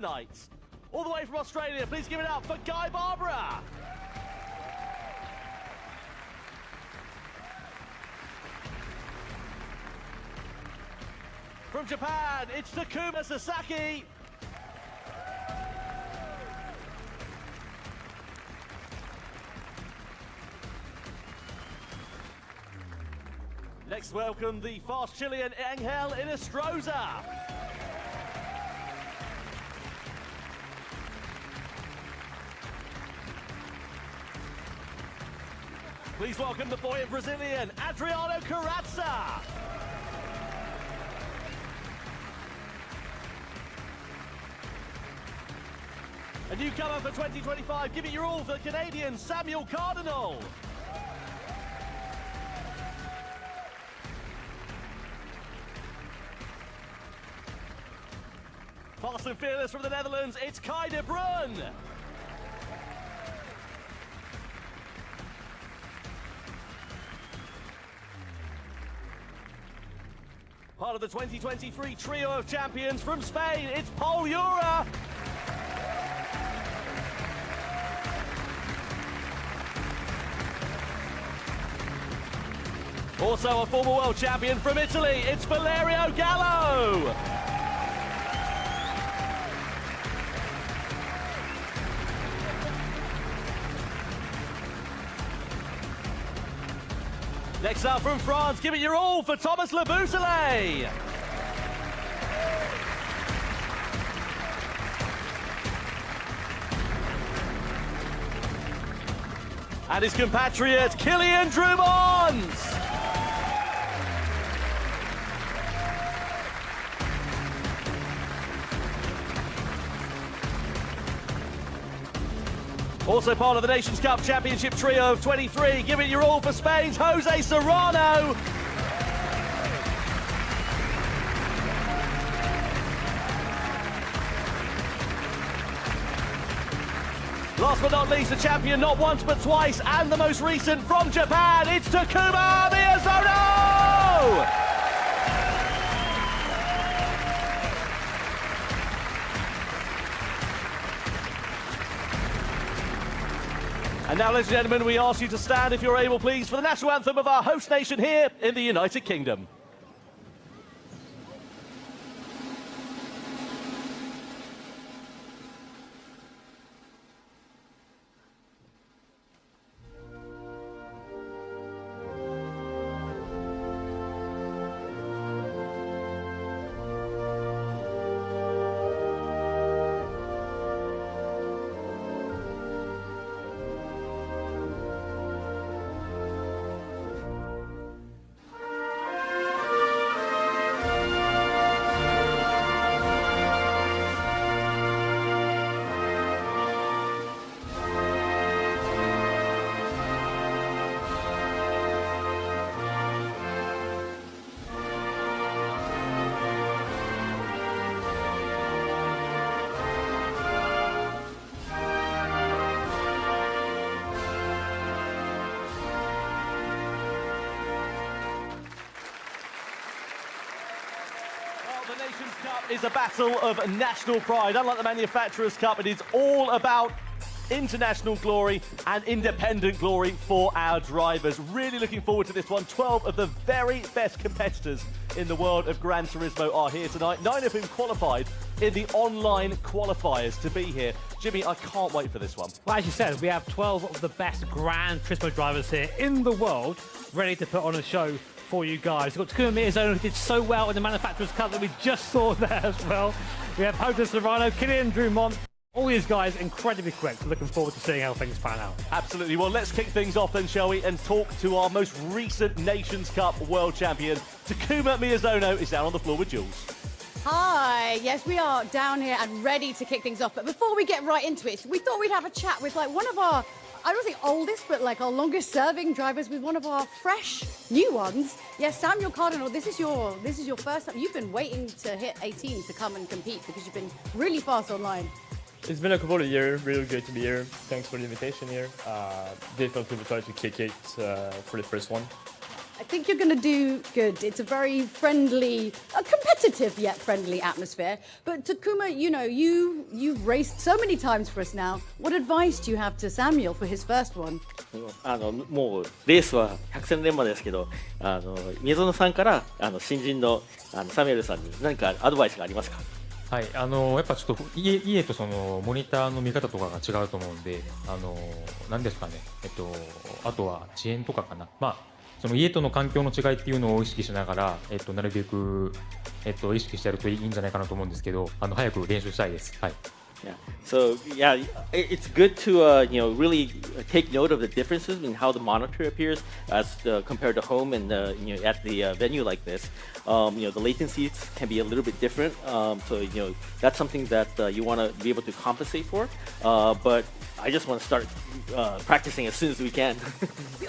Night. All the way from Australia, please give it up for Guy Barbara. From Japan, it's Takuma Sasaki. Next, welcome the fast Chilean Angel Inestrosa. Please welcome the buoyant Brazilian, Adriano Carrazza. A newcomer for 2025, give it your all for the Canadian, Samuel Cardinal. Fast and fearless from the Netherlands, it's Kai de Bruyne. Part of the 2023 trio of champions from Spain, it's Pol Ura. Also a former world champion from Italy, it's Valerio Gallo. Next up from France, give it your all for Thomas Le Bousselet. And his compatriot, Kylian Drumont. Also part of the Nations Cup Championship trio of 23, give it your all for Spain's Jose Serrano. Last but not least, the champion not once but twice, and the most recent from Japan, it's Takuma Miyazono! And now, ladies and gentlemen, we ask you to stand, if you're able, please, for the national anthem of our host nation here in the United Kingdom. The Nations Cup is a battle of national pride. Unlike the Manufacturers' Cup, it is all about international glory and independent glory for our drivers. Really looking forward to this one. 12 of the very best competitors in the world of Gran Turismo are here tonight. 9 of whom qualified in the online qualifiers to be here. Jimmy, I can't wait for this one. Well, as you said, we have 12 of the best Gran Turismo drivers here in the world ready to put on a show for you guys. We've got Takuma Miyazono, who did so well in the Manufacturers' Cup that we just saw there as well. We have Jose Serrano, Kylian Drumont. All these guys incredibly quick, so looking forward to seeing how things pan out. Absolutely. Well, let's kick things off then, shall we, and talk to our most recent Nations Cup world champion. Takuma Miyazono is down on the floor with Jules. Hi, yes, we are down here and ready to kick things off. But before we get right into it, we thought we'd have a chat with one of our, I don't think oldest, but our longest serving drivers, with one of our fresh new ones. Yes, Samuel Cardinal, this is your first time. You've been waiting to hit 18 to come and compete because you've been really fast online. It's been a couple of years, really great to be here. Thanks for the invitation here. Definitely will try to kick it for the first one. I think you're going to do good. It's a very friendly, a competitive yet friendly atmosphere. But Takuma, you know, you've raced so many times for us now. What advice do you have to Samuel for his first one? もうレースは百戦錬磨ですけど、宮園さんから新人のサミュエルさんに何かアドバイスがありますか？はい、やっぱちょっと家とそのモニターの見方とかが違うと思うんで、何ですかね、あとは遅延とかかな、まあその家との環境の違いっていうのを意識しながら、なるべく意識してやるといいんじゃないかなと思うんですけど、早く練習したいです。はい。Yeah. So yeah, it's good to really take note of the differences in how the monitor appears as compared to home and at the venue like this. The latencies can be a little bit different. So that's something that you want to be able to compensate for. But I just want to start practicing as soon as we can.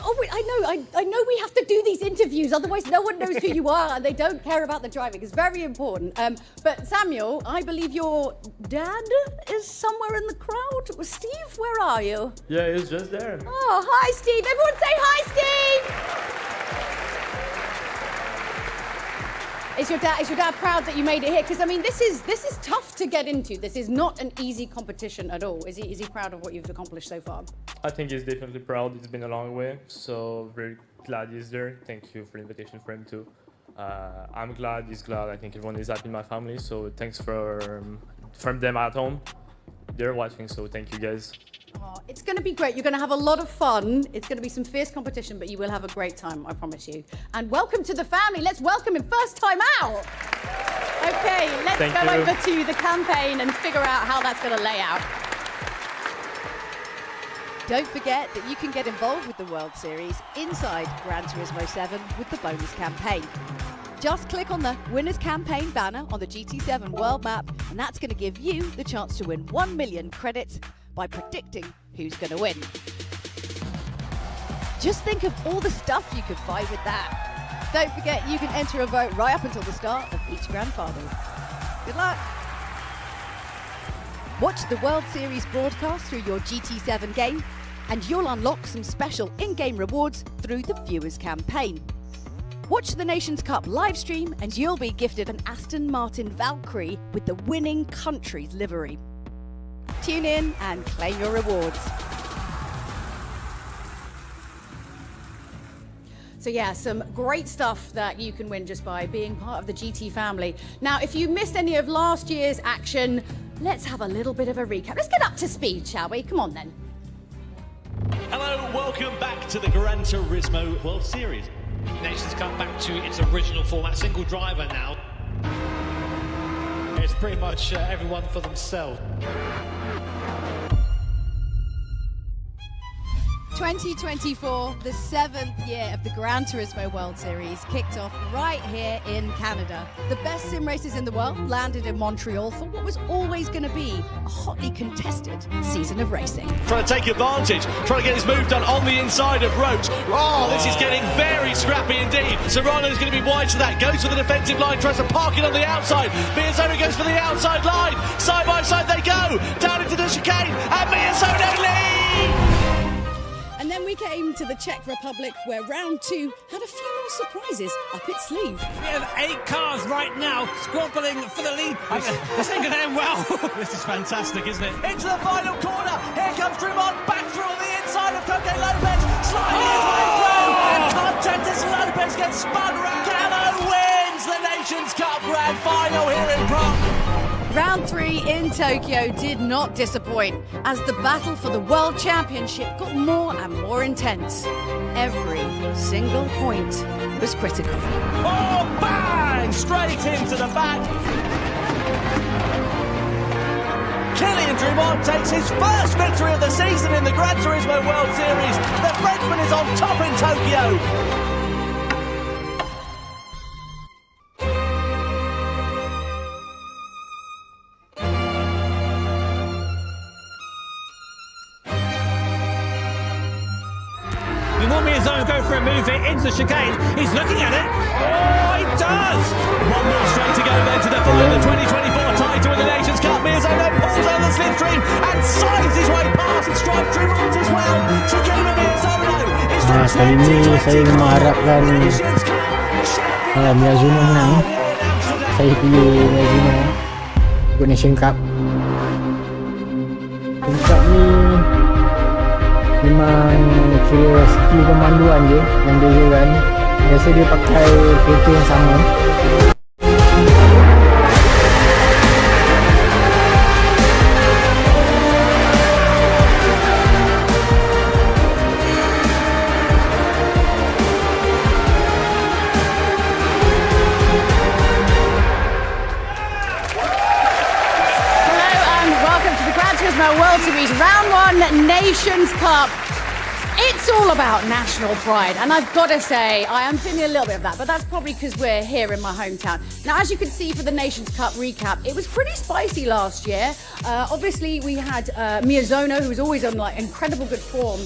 Oh, wait, I know we have to do these interviews, otherwise no one knows who you are and they don't care about the driving. It's very important. But Samuel, I believe your dad is somewhere in the crowd. Steve, where are you? Yeah, he's just there. Oh, hi, Steve. Everyone say hi, Steve. Is your dad proud that you made it here? Because I mean, this is tough to get into. This is not an easy competition at all. Is he proud of what you've accomplished so far? I think he's definitely proud. It's been a long way, so very glad he's there. Thank you for the invitation for him too. I'm glad, he's glad. I think everyone is happy in my family, so thanks from them at home. They're watching, so thank you guys. Oh, it's going to be great. You're going to have a lot of fun. It's going to be some fierce competition, but you will have a great time, I promise you. And welcome to the family. Let's welcome him first time out. Okay, let's go over to the campaign and figure out how that's going to lay out. Don't forget that you can get involved with the World Series inside Gran Turismo 7 with the bonus campaign. Just click on the Winners Campaign banner on the GT7 world map, and that's going to give you the chance to win 1 million credits by predicting who's going to win. Just think of all the stuff you could buy with that. Don't forget you can enter a vote right up until the start of each Grand Final. Good luck! Watch the World Series broadcast through your GT7 game, and you'll unlock some special in-game rewards through the Viewers Campaign. Watch the Nations Cup live stream and you'll be gifted an Aston Martin Valkyrie with the winning country's livery. Tune in and claim your rewards. So yeah, some great stuff that you can win just by being part of the GT family. Now, if you missed any of last year's action, let's have a little bit of a recap. Let's get up to speed, shall we? Come on then. Hello, welcome back to the Gran Turismo World Series. Nations Cup back to its original format, single driver now. It's pretty much everyone for themselves. 2024, the 7th year of the Gran Turismo World Series, kicked off right here in Canada. The best sim racers in the world landed in Montreal for what was always going to be a hotly contested season of racing. Trying to take advantage, trying to get his move done on the inside of Roach. Oh, this is getting very scrappy indeed. Serrano's going to be wide to that, goes for the defensive line, tries to park it on the outside. Miyazono goes for the outside line. Side by side they go, down into the chicane, and Miyazono leads! And then we came to the Czech Republic, where round 2 had a few more surprises up its sleeve. We have 8 cars right now squabbling for the lead. This ain't going to end well. This is fantastic, isn't it? Into the final corner. Here comes Drummond back through on the inside of Coque Lopez, sliding his way through, and Contentus Lopez gets spun round. Cano wins the Nations Cup Grand Final here in Prague. Round 3 in Tokyo did not disappoint, as the battle for the World Championship got more and more intense. Every single point was critical. Oh, bang! Straight into the back. Kylian Drummond takes his first victory of the season in the Gran Turismo World Series. The Frenchman is on top in Tokyo. Miyazono go for a move into the chicane. He's looking at it. Oh, he does! One more straight to go then to the final, the 2024 title in the Nations Cup. Miyazono pulls out the slipstream and slides his way past and strikes Drummond as well. Takuma Miyazono is from kali ini saya mengharapkan Miyazuno menang. Saya pilih Miyazuno untuk Nation Cup. Nation Cup ni memang kira skill pemanduan je yang bezakan. Biasa dia pakai kereta yang sama. World Series Round 1 Nations Cup. It's all about national pride, and I've got to say, I am feeling a little bit of that, but that's probably because we're here in my hometown. Now, as you can see for the Nations Cup recap, it was pretty spicy last year. Obviously, we had Miyazono, who was always on like incredible good form.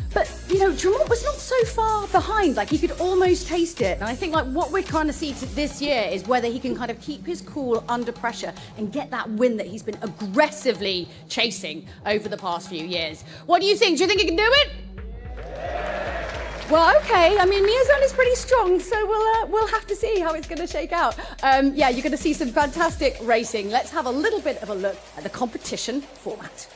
But, you know, Drummond was not so far behind. Like, he could almost taste it. And I think, like, what we're trying to see this year is whether he can kind of keep his cool under pressure and get that win that he's been aggressively chasing over the past few years. What do you think? Do you think he can do it? Well, okay. I mean, Miyazono's pretty strong, so we'll have to see how it's going to shake out. Yeah, you're going to see some fantastic racing. Let's have a little bit of a look at the competition format.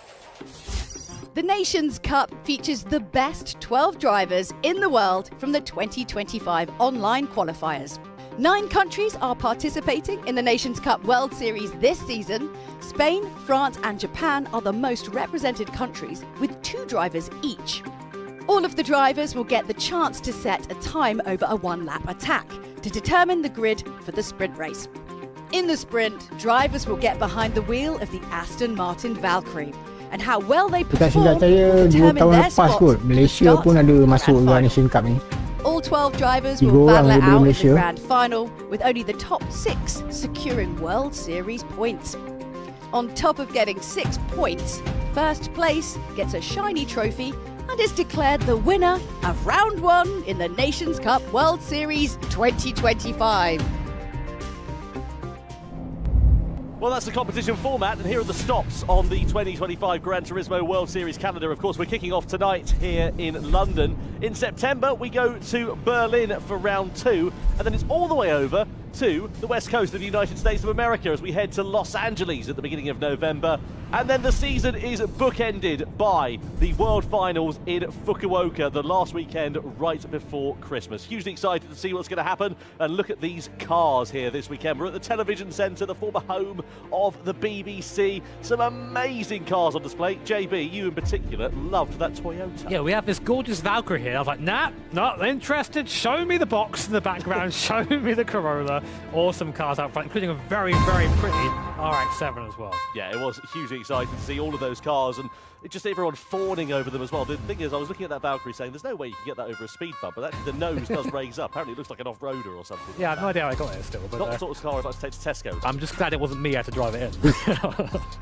The Nations Cup features the best 12 drivers in the world from the 2025 online qualifiers. 9 countries are participating in the Nations Cup World Series this season. Spain, France and Japan are the most represented countries with 2 drivers each. All of the drivers will get the chance to set a time over a one-lap attack to determine the grid for the sprint race. In the sprint, drivers will get behind the wheel of the Aston Martin Valkyrie, and how well they perform will determine their spot Malaysia pun ada masuk ke Nation Cup ni. All 12 drivers will battle it out in the grand final, with only the top 6 securing World Series points. On top of getting 6 points, first place gets a shiny trophy and is declared the winner of Round 1 in the Nations Cup World Series 2025. Well, that's the competition format, and here are the stops on the 2025 Gran Turismo World Series calendar. Of course, we're kicking off tonight here in London. In September, we go to Berlin for round 2, and then it's all the way over to the west coast of the United States of America as we head to Los Angeles at the beginning of November. And then the season is bookended by the World Finals in Fukuoka, the last weekend right before Christmas. Hugely excited to see what's going to happen, and look at these cars here this weekend. We're at the Television Centre, the former home of the BBC. Some amazing cars on display. JB, you in particular loved that Toyota. Yeah, we have this gorgeous Valkyrie here. I was like, nah, not interested. Show me the box in the background. Show me the Corolla. Awesome cars out front, including a very, very pretty RX-7 as well. Yeah, it was hugely exciting to see all of those cars, and just everyone fawning over them as well. The thing is, I was looking at that Valkyrie saying there's no way you can get that over a speed bump, but actually the nose does raise up. Apparently it looks like an off-roader or something. Yeah, I have no idea how I got there still. But, not the sort of car I'd like to take to Tesco. I'm just glad it wasn't me who had to drive it in.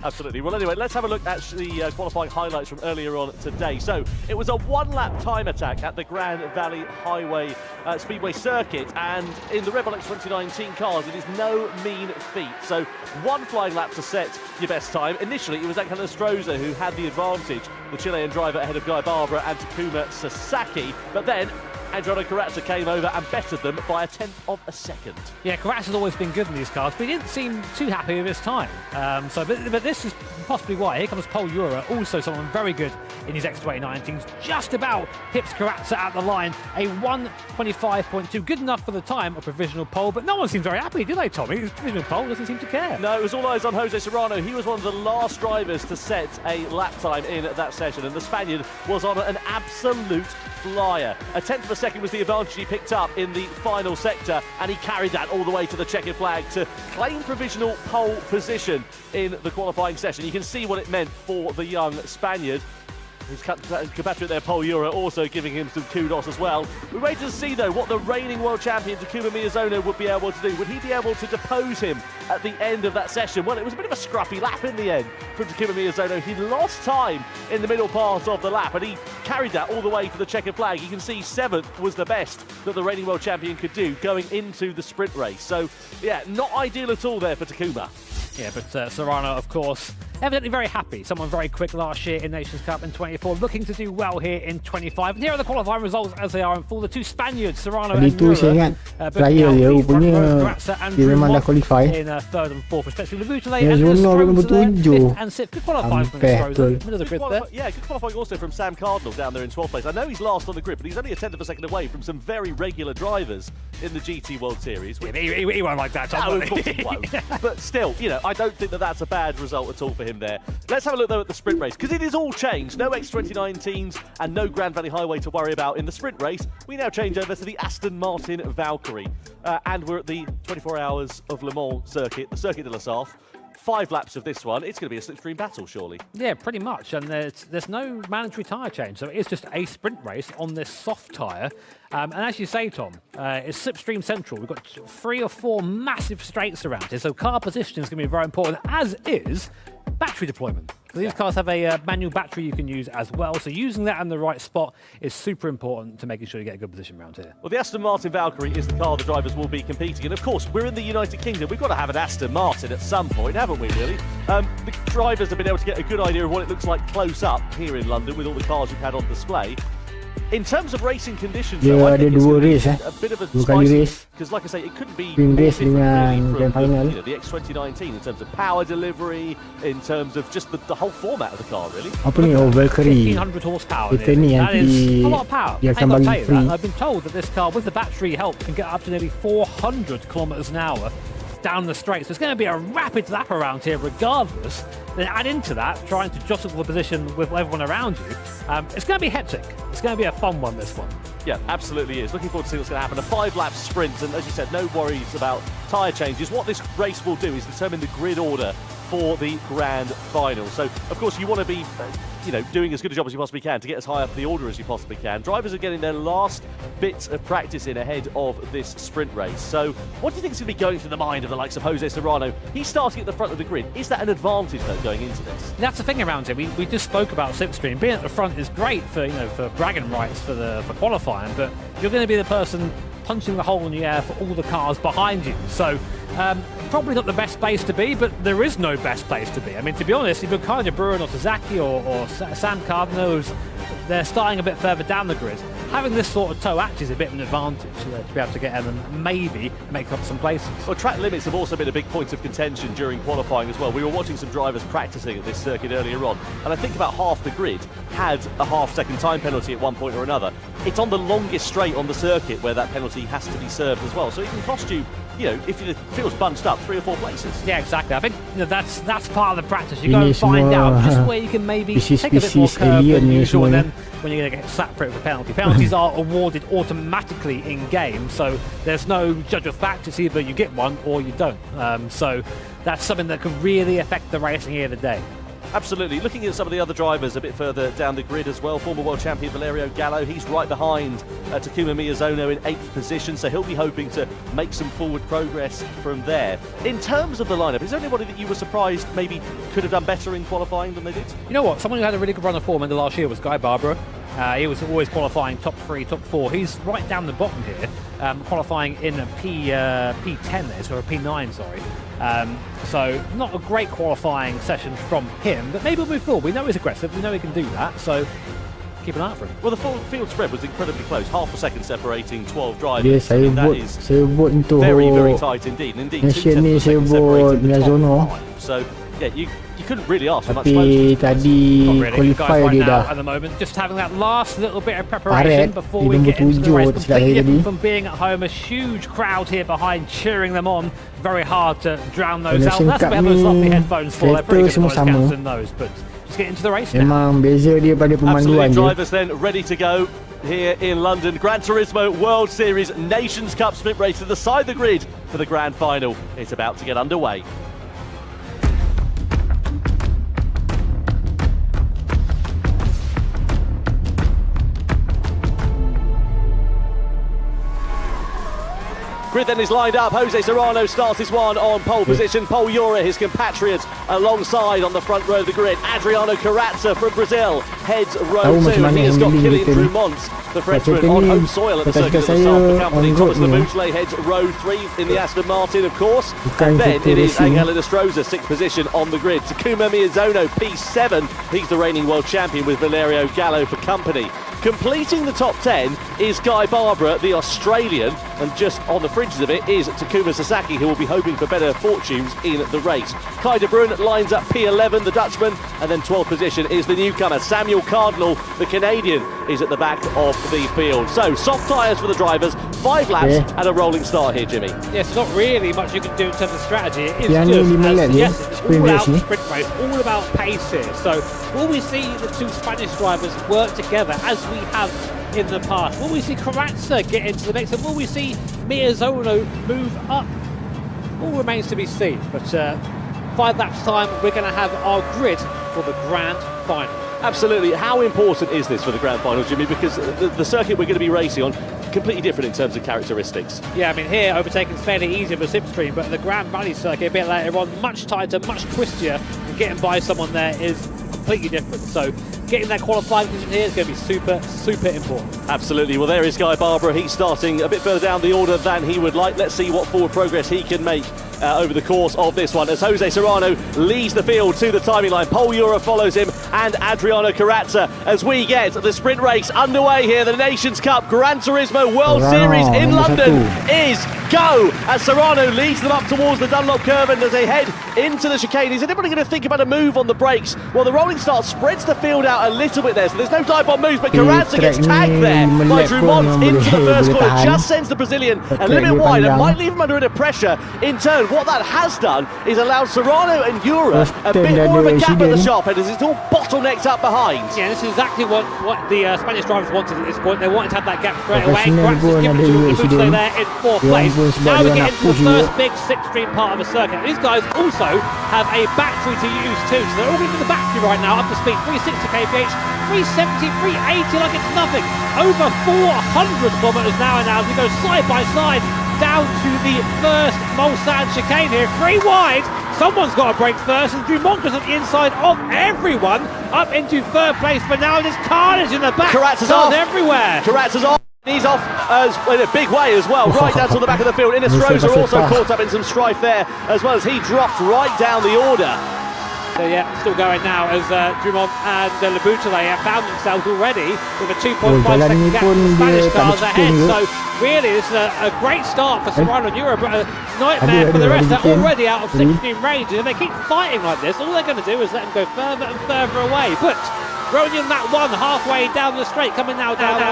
Absolutely. Well, anyway, let's have a look at the qualifying highlights from earlier on today. So it was a one-lap time attack at the Grand Valley Highway Speedway circuit, and in the Red Bull X 2019 cars, it is no mean feat. So one flying lap to set your best time. Initially, it was Ankala Stroza who had the advantage, the Chilean driver ahead of Guy Barbara and Takuma Sasaki, but then Androna Carazza came over and bettered them by a tenth of a second. Yeah, Carazza's always been good in these cars, but he didn't seem too happy with his time. But this is possibly why. Here comes Paul Ura, also someone very good in his X2019s, just about hips Carazza at the line. A 1:25.2, good enough for the time, a provisional pole, but no one seemed very happy, do they, Tommy? His provisional pole doesn't seem to care. No, it was all eyes on Jose Serrano. He was one of the last drivers to set a lap time in that session, and the Spaniard was on an absolute flyer. A tenth of a second was the advantage he picked up in the final sector, and he carried that all the way to the checkered flag to claim provisional pole position in the qualifying session. You can see what it meant for the young Spaniard. His compatriot there, Paul Ura, also giving him some kudos as well. We waited to see, though, what the reigning world champion Takuma Miyazono would be able to do. Would he be able to depose him at the end of that session? Well, it was a bit of a scruffy lap in the end from Takuma Miyazono. He lost time in the middle part of the lap, and he carried that all the way to the checkered flag. You can see 7th was the best that the reigning world champion could do going into the sprint race. So, yeah, not ideal at all there for Takuma. Yeah, but Serrano, of course, evidently very happy. Someone very quick last year in Nations Cup in 24, looking to do well here in 25. And here are the qualifying results as they are in full. The two Spaniards, Serrano and Itu saya ingat Mura, trial dia rupanya dia memang dah qualify. in third and fourth, respectively. Levutele Yang and zona nombor Stroza 7. fifth and sixth. Good qualifying from Hampir Stroza. betul. Middle of the grid there. Yeah, good qualifying also from Sam Cardinal down there in 12th place. I know he's last on the grid, but he's only a tenth of a second away from some very regular drivers in the GT World Series. Yeah, he won't like that, Tom. No, will of he? course he won't. But still, you know, I don't think that that's a bad result at all for him there. Let's have a look, though, at the sprint race, because it is all changed. No X2019s and no Grand Valley Highway to worry about in the sprint race. We now change over to the Aston Martin Valkyrie. And we're at the 24 Hours of Le Mans circuit, the Circuit de la Sarthe. 5 laps of this one. It's going to be a slipstream battle, surely. Yeah, pretty much. And there's no mandatory tyre change, so it is just a sprint race on this soft tyre. And as you say, Tom, it's slipstream central. We've got 3 or 4 massive straights around here, so car positioning is going to be very important, as is battery deployment. These cars have a manual battery you can use as well, so using that in the right spot is super important to making sure you get a good position around here. Well, the Aston Martin Valkyrie is the car the drivers will be competing in. Of course, we're in the United Kingdom. We've got to have an Aston Martin at some point, haven't we, really? The drivers have been able to get a good idea of what it looks like close up here in London with all the cars we've had on display. In terms of racing conditions, Dia though, I ada think it's dua gonna be race, a bit of a dua kali race. because, like I say, it couldn't be Sprint more race different dengan really grand from final. the X2019 in terms of power delivery, in terms of just the whole format of the car, really. Apa ni? Oh, Valkyrie. 1500 horsepower. Kita ni That nanti is a lot of power. dia I've akan got to bagi tell you free. that. I've been told that this car, with the battery help, can get up to nearly 400 kilometers an hour down the straight. So it's going to be a rapid lap around here regardless. Then add into that, trying to jostle the position with everyone around you. It's going to be hectic. It's going to be a fun one, this one. Yeah, absolutely is. Looking forward to seeing what's going to happen. A 5-lap sprint, and as you said, no worries about tyre changes. What this race will do is determine the grid order for the grand final. So, of course, you want to be, doing as good a job as you possibly can to get as high up the order as you possibly can. Drivers are getting their last bits of practice in ahead of this sprint race. So, what do you think is going to be going through the mind of the likes of Jose Serrano? He's starting at the front of the grid. Is that an advantage, though, going into this? That's the thing around here. We just spoke about slipstream. Being at the front is great for bragging rights for qualifying, but you're going to be the person punching the hole in the air for all the cars behind you. So probably not the best place to be, but there is no best place to be. I mean, to be honest, if you're kind of Bruin or Tazaki or Sam Cardinal, they're starting a bit further down the grid. Having this sort of toe actually is a bit of an advantage to be able to get in and maybe make up some places. Well, track limits have also been a big point of contention during qualifying as well. We were watching some drivers practicing at this circuit earlier on, and I think about half the grid had a half-second time penalty at one point or another. It's on the longest straight on the circuit where that penalty has to be served as well. So it can cost you, if it feels bunched up, 3 or 4 places. Yeah, exactly. I think that's part of the practice. You go and find out just where you can maybe take a bit more curve than usual, and then when you're going to get slapped for it with a penalty. Penalties are awarded automatically in game, so there's no judge of fact. It's either you get one or you don't. So that's something that can really affect the racing here today. Absolutely. Looking at some of the other drivers a bit further down the grid as well, former world champion Valerio Gallo, he's right behind Takuma Miyazono in 8th position, so he'll be hoping to make some forward progress from there. In terms of the lineup, is there anybody that you were surprised maybe could have done better in qualifying than they did? You know what? Someone who had a really good run of form in the last year was Guy Barbara. He was always qualifying top 3, top 4. He's right down the bottom here, qualifying in a P10 there, so a P9, sorry. So not a great qualifying session from him, but maybe we'll move forward. We know he's aggressive, we know he can do that, so keep an eye out for him. Well, the field spread was incredibly close, half a second separating 12 drivers. Dia saya vote untuk very, very tight indeed. And indeed, nation ni saya vote Miyazono. So, yeah, you couldn't really ask for much Tapi tadi qualify dia dah at the moment, just having that last little bit of preparation before we get into the race. Paret, Completely different from being at home. A huge crowd here behind cheering them on. Very hard to drown those out. That's what we have those lovely headphones for. They're pretty good noise cancelling those, but just get into the race now. Memang beza dia pada pemanduan Absolutely, dia. drivers then ready to go here in London. Gran Turismo World Series Nations Cup sprint race to the side of the grid for the grand final. It's about to get underway. grid then is lined up. Jose Serrano starts this one on pole position. Paul Ura, his compatriot, alongside on the front row of the grid. Adriano Carrazza from Brazil heads row 2, and he has got Kylian Drumont, the Frenchman, on home soil at the circuit of the South Company. Thomas Laboutele heads row 3 in the Aston Martin, of course. And then it is Angel Enestrosa, 6th position on the grid. Takuma Miyazono, P7. He's the reigning world champion with Valerio Gallo for company. Completing the top 10 is Guy Barbara, the Australian, and just on the fringes of it is Takuma Sasaki, who will be hoping for better fortunes in the race. Kai de Bruyne lines up P11, the Dutchman, and then 12th position is the newcomer. Samuel Cardinal, the Canadian, is at the back of the field. So, soft tyres for the drivers, 5 laps and a rolling start here, Jimmy. Yes, not really much you can do in terms of strategy. It is just, it's all out sprint race, all about pace here. So, will we see the 2 Spanish drivers work together as we have in the past? Will we see Carrazza get into the mix, and will we see Miyazono move up? All remains to be seen, but 5 laps time we're going to have our grid for the grand final. Absolutely. How important is this for the grand final, Jimmy? Because the circuit we're going to be racing on, completely different in terms of characteristics. Yeah, I mean, here overtaking is fairly easy with a slipstream, but the Grand Valley circuit a bit later on, much tighter, much twistier, and getting by someone there is completely different. So getting that qualifying position here is going to be super, super important. Absolutely. Well, there is Guy Barbara. He's starting a bit further down the order than he would like. Let's see what forward progress he can make over the course of this one, as Jose Serrano leads the field to the timing line. Paul Ura follows him, and Adriano Carrazza, as we get the sprint race underway here. The Nations Cup Gran Turismo World Series in London is go, as Serrano leads them up towards the Dunlop curve, and as they head into the chicane, is anybody going to think about a move on the brakes? Well, the rolling start spreads the field out a little bit there, so there's no dive bomb moves, but Carrazza gets tagged there by Drumont into the first corner, just sends the Brazilian a little bit wide and might leave him under a bit of pressure in turn. What that has done is allowed Serrano and Ura a bit more of a gap at the sharp end, as it's all bottlenecked up behind. Yeah, this is exactly what the Spanish drivers wanted at this point. They wanted to have that gap straight away. Carrazza's given to Laboutele there in 4th place. Now we get into the first big 6-stream part of the circuit. These guys also have a battery to use too, so they're all into the battery right now, up to speed, 360 kph, 370, 380 like it's nothing. Over 400 kilometers now as we go side by side down to the first Mulsanne chicane here, 3 wide. Someone's got to break first, and Drumont goes on the inside of everyone up into 3rd place. But now there's carnage in the back. Carrazza's off everywhere. Carrazza's off. He's off in a big way as well, right down to the back of the field. Enestrosa also caught up in some strife there, as well as he dropped right down the order. So yeah, still going now as Drumont and Laboutele have found themselves already with a 2.5 second gap to the Spanish cars ahead. So really, this is a great start for Serrano and Ura, but a nightmare for the rest. They're already out of 16 range, and if they keep fighting like this, all they're going to do is let them go further and further away. But rolling in that one halfway down the straight, coming now down the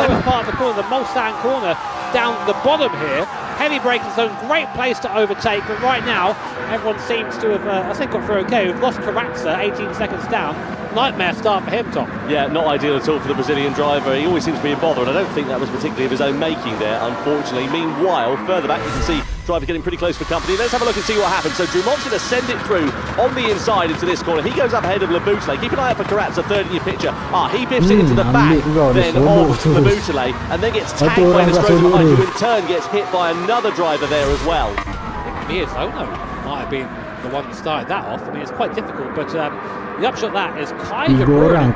slowest part of the corner, the Mulsanne corner, down the bottom here. Heavy braking zone, great place to overtake, but right now everyone seems to have, I think, got through okay. We've lost Carrazza, 18 seconds down. Nightmare start for him, Tom. Yeah, not ideal at all for the Brazilian driver. He always seems to be in bother, and I don't think that was particularly of his own making there, unfortunately. Meanwhile, further back you can see driver getting pretty close for company. Let's have a look and see what happens. So Drumont's going to send it through on the inside into this corner. He goes up ahead of Laboutele. Keep an eye out for Carrazza, 3rd in your picture. He biffs it into the back then of Laboutele, and then gets tagged by Enestrosa behind, who in turn gets hit by another driver there as well. I think Miyazono might have been the one that started that off. I mean, it's quite difficult, but the upshot of that is Kai de Bruyne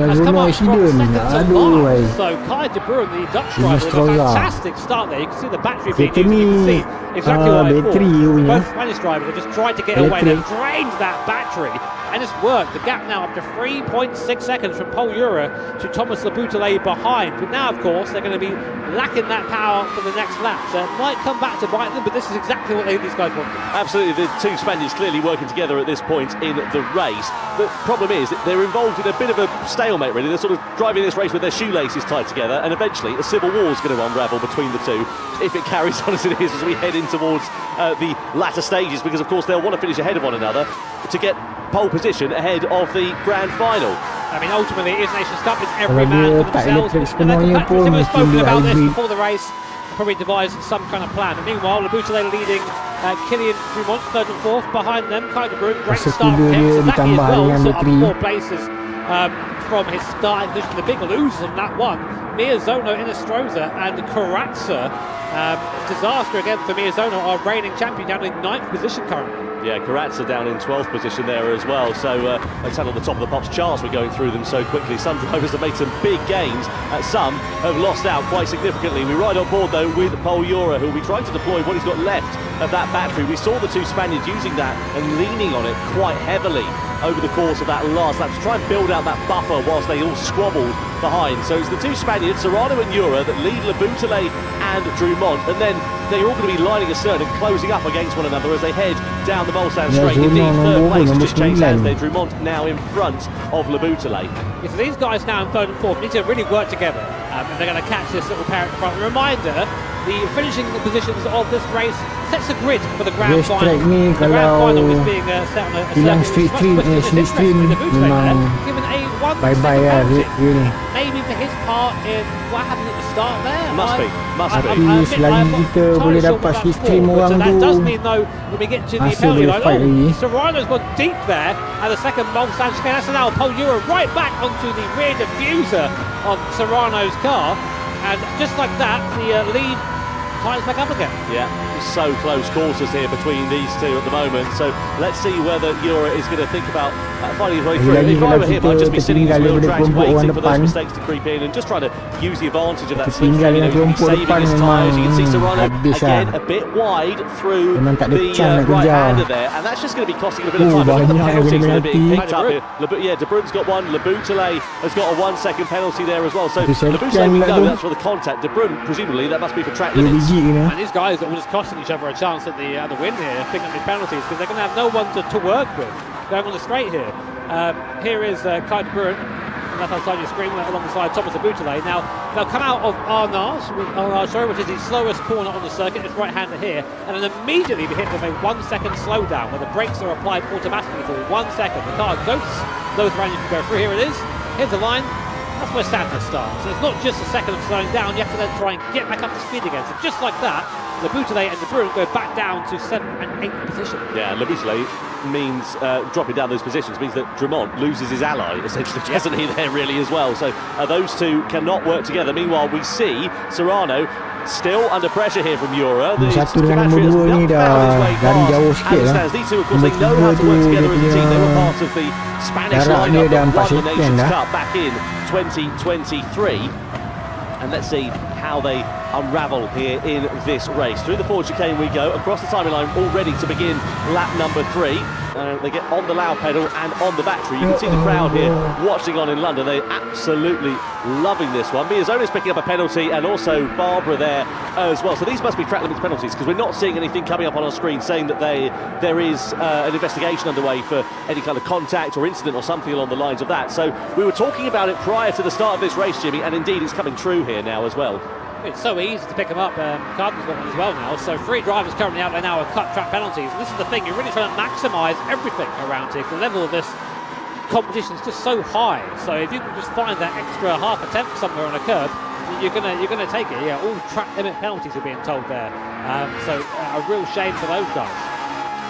has come up from 2nd to last. So Kai de Bruyne, the Dutch driver, with a fantastic start there. You can see the battery being used. You can see exactly what I thought. Both Spanish drivers have just tried to get away. They've drained that battery, and it's worked. The gap now up to 3.6 seconds from Paul Ura to Thomas Laboutele behind. But now, of course, they're going to be lacking that power for the next lap. So it might come back to bite them, but this is exactly what these guys want. Absolutely, the 2 Spaniards clearly working together at this point in the race. The problem is that they're involved in a bit of a stalemate, really. They're sort of driving this race with their shoelaces tied together, and eventually a civil war is going to unravel between the two if it carries on as it is as we head in towards the latter stages, because of course they'll want to finish ahead of one another to get pole position ahead of the grand final. I mean, ultimately it is Nations Cup, it's every man for themselves, and the competitors have spoken about this before the race, probably devised some kind of plan. And meanwhile, Laboutele leading Kylian Drumont 3rd and 4th. Behind them, Kai de Bruyne, great start from him. Sasaki as well, so up 4 places from his start. The big losers on that one Miyazono, Inestrosa and Karatsa. Disaster again for Miyazono, our reigning champion, down in 9th position currently. Yeah, Karatsa down in 12th position there as well. So let's have on the top of the Pops charts. We're going through them so quickly. Some drivers have made some big gains. Some have lost out quite significantly. We ride on board though with Paul Ura, who will be trying to deploy what he's got left of that battery. We saw the two Spaniards using that and leaning on it quite heavily over the course of that last lap to try and build out that buffer whilst they all squabbled behind. So it's the two Spaniards, Serrano and Ura, that lead Laboutelet and Drumont, and then they're all going to be lining astern and closing up against one another as they head down the Mulsanne straight. Indeed, third place has just changed hands there. Drumont now in front of Laboutelet. Yeah, so these guys now in third and fourth need to really work together, and they're going to catch this little pair at the front. Reminder, the finishing positions of this race sets a grid for the grand final. The grand final is being set on a stream given a 1 bye-bye penalty. really. Maybe for his part in what happened at the start there. Must be. Tapi selagi kita boleh dapat stream orang tu, that does mean though when we get to the penalty line, Serrano's gone deep there, and the second Mulsanne chicane. That's now Paul Ura right back onto the rear diffuser of Serrano's car, and just like that, the lead ties back up again. Yeah, so close quarters here between these two at the moment. So let's see whether Ura is going to think about finding his way through. If I were him, I'd just be sitting in his wheel tracks waiting for those mistakes to creep in and just trying to use the advantage of that slipstream. Saving his tyres. You can see Serrano again a bit wide through the right-hander there, and that's just going to be costing a bit of time. Look at the penalties that are being picked up here. Yeah, De Bruyne's got one. Laboutelet has got a 1-second penalty there as well. So Laboutelet, we know that's for the contact. De Bruyne, presumably, that must be for track limits. And these guys are just costing each other a chance at the win here, picking up these penalties, because they're going to have no one to work with going on the straight here. Here is Kai De Bruyne, left hand side of your screen, alongside Thomas Laboutelet. Now, they'll come out of Arnage, which is the slowest corner on the circuit, it's right-hander here, and then immediately be hit with a 1-second slowdown, where the brakes are applied automatically for 1 second. The car goes around, you can go through. Here it is. Here's the line. That's where sadness starts. So it's not just a second of slowing down, you have to then try and get back up to speed again. So just like that, Laboutelet and De Bruyne go back down to 7th and 8th position. Yeah, Laboutelet means dropping down those positions means that Drumont loses his ally, essentially, doesn't he, there really as well. So those two cannot work together. Meanwhile, we see Serrano still under pressure here from Ura. Satu dengan nombor 2 ni dah lari jauh sikit lah. These two, of course, they know how to work together as a team. They were part of the Spanish lineup that won the Nations Cup back in 2023. And let's see how they unravel here in this race. Through the forward chicane we go, across the timing line, all ready to begin lap number 3. They get on the loud pedal and on the battery. You can see the crowd here watching on in London. They're absolutely loving this one. Miyazono's picking up a penalty, and also Barbara there as well. So these must be track limits penalties, because we're not seeing anything coming up on our screen saying that there is an investigation underway for any kind of contact or incident or something along the lines of that. So we were talking about it prior to the start of this race, Jimmy, and indeed it's coming true here now as well. It's so easy to pick them up. Carden's got one as well now. So 3 drivers currently out there now with cut track penalties. And this is the thing, you're really trying to maximise everything around here. The level of this competition is just so high. So if you can just find that extra half a tenth somewhere on a curb, you're gonna take it. Yeah, all track limit penalties are being told there. So a real shame for those guys.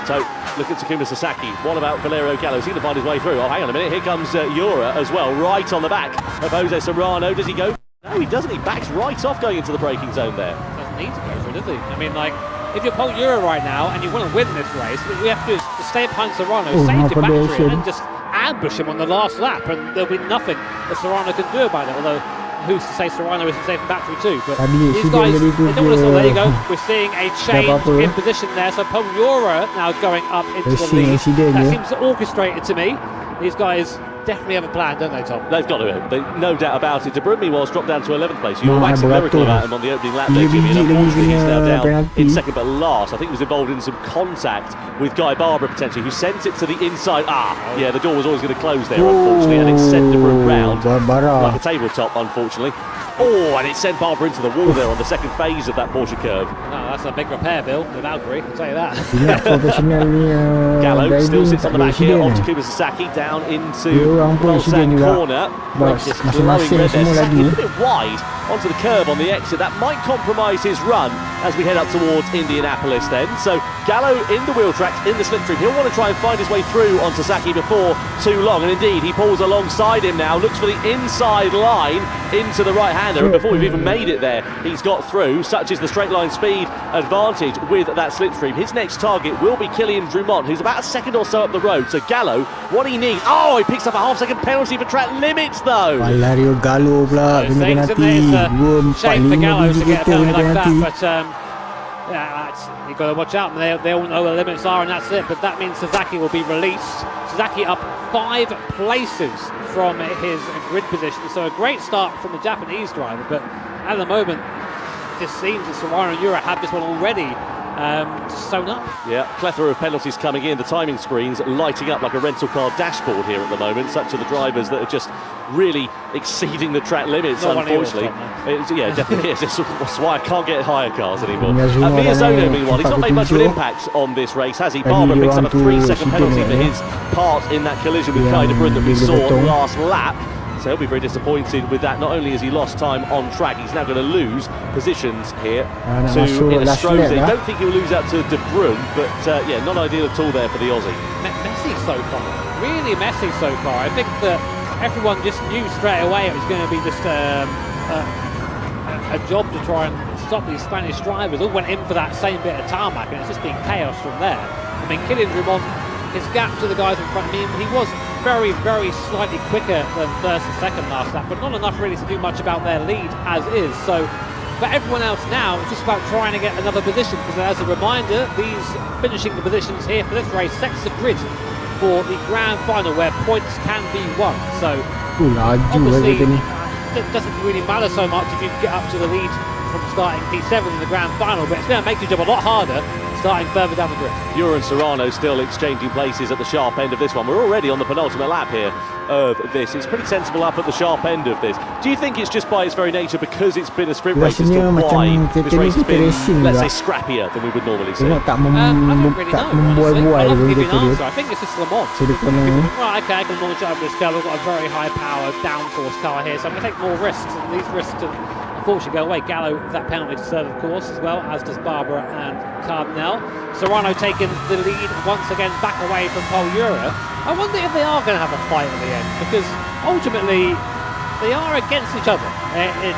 So look at Takuma Sasaki. What about Valerio Gallo? Is he going to find his way through? Oh, hang on a minute. Here comes Ura as well, right on the back of Jose Serrano. Does he go? No, he doesn't. He backs right off going into the braking zone there. Doesn't need to go through, does he? I mean, like, if you're Paul Ura right now and you want to win this race, what we have to do is to stay behind Serrano, save your battery, and just ambush him on the last lap, and there'll be nothing that Serrano can do about it. Although, who's to say Serrano isn't saving battery too? But these guys, they don't want to. So there you go. We're seeing a change in position there. So Paul Ura now going up into the lead. That seems orchestrated to me. These guys definitely have a plan, don't they, Tom? They've got to. No doubt about it. De Bruyne, meanwhile, dropped down to 11th place. You were waxing lyrical about him on the opening lap there, Jimmy, and unfortunately he's now down in second, but last. I think he was involved in some contact with Guy Barbara, potentially, who sent it to the inside. Yeah, the door was always going to close there, unfortunately, and it sent De Bruyne round like a tabletop, unfortunately. Oh, and it sent Barbara into the wall there on the second phase of that Porsche curve. No, that's a big repair bill with Valkyrie, I'll tell you that. Gallo still sits on the back here of Takuma Sasaki down into Mulsanne corner. Just glowing red there. Sasaki a bit wide onto the curb on the exit. That might compromise his run as we head up towards Indianapolis then. So Gallo in the wheel tracks, in the slipstream. He'll want to try and find his way through on Sasaki before too long. And indeed, he pulls alongside him now, looks for the inside line. into the right-hander, and before we've even made it there, he's got through. Such is the straight line speed advantage with that slipstream. His next target will be Kylian Drumont, who's about a second or so up the road. So Gallo, what he needs, oh, he picks up a half-second penalty for track limits though. Valario Gallo pula kena penalti. 2-4-5 biji kereta kena penalti. But yeah, you've got to watch out. They all know the limits are, and that's it. But that means Sasaki will be released. Sasaki up 5 places from his grid position. So a great start from the Japanese driver. But at the moment, it just seems that Serrano and Ura have this one already sewn up. Yeah, plethora of penalties coming in. The timing screens lighting up like a rental car dashboard here at the moment. Such are the drivers that are just really exceeding the track limits, unfortunately. Yeah, definitely is. That's why I can't get higher cars anymore. Miyazono, meanwhile, he's not made much of an impact on this race, has he? Barber picks up a 3-second penalty for his part in that collision with Kai de Bruyne that we saw last lap. So he'll be very disappointed with that. Not only has he lost time on track, he's now going to lose positions here to Inestrosa. I don't think he'll lose out to De Bruyne, but yeah, not ideal at all there for the Aussie. Messy so far, really messy so far. I think that everyone just knew straight away it was going to be just a job to try and stop these Spanish drivers. All went in for that same bit of tarmac, and it's just been chaos from there. I mean, Kylian Drumont, his gap to the guys in front of him, he was very, very slightly quicker than first and second last lap, but not enough really to do much about their lead as is. So for everyone else now, it's just about trying to get another position, because as a reminder, these finishing the positions here for this race sets the grid for the grand final where points can be won. So obviously it doesn't really matter so much if you get up to the lead from starting P7 in the grand final, but it's going to make your job a lot harder starting further down the grid. Ura and Serrano still exchanging places at the sharp end of this one. We're already on the penultimate lap here of this. It's pretty sensible up at the sharp end of this. Do you think it's just by its very nature, because it's been a sprint race, as to why this race has been, let's say, scrappier than we would normally see? I don't really know, honestly. I'll have to give you an answer. I think it's just Le Mans. Right, okay, I can launch over this car. We've got a very high power downforce car here, so I'm going to take more risks, and these risks unfortunately go away. Gallo with that penalty to serve, of course, as well, as does Barbara and Cardinal. Serrano taking the lead once again back away from Paul Ura. I wonder if they are going to have a fight at the end, because ultimately they are against each other. You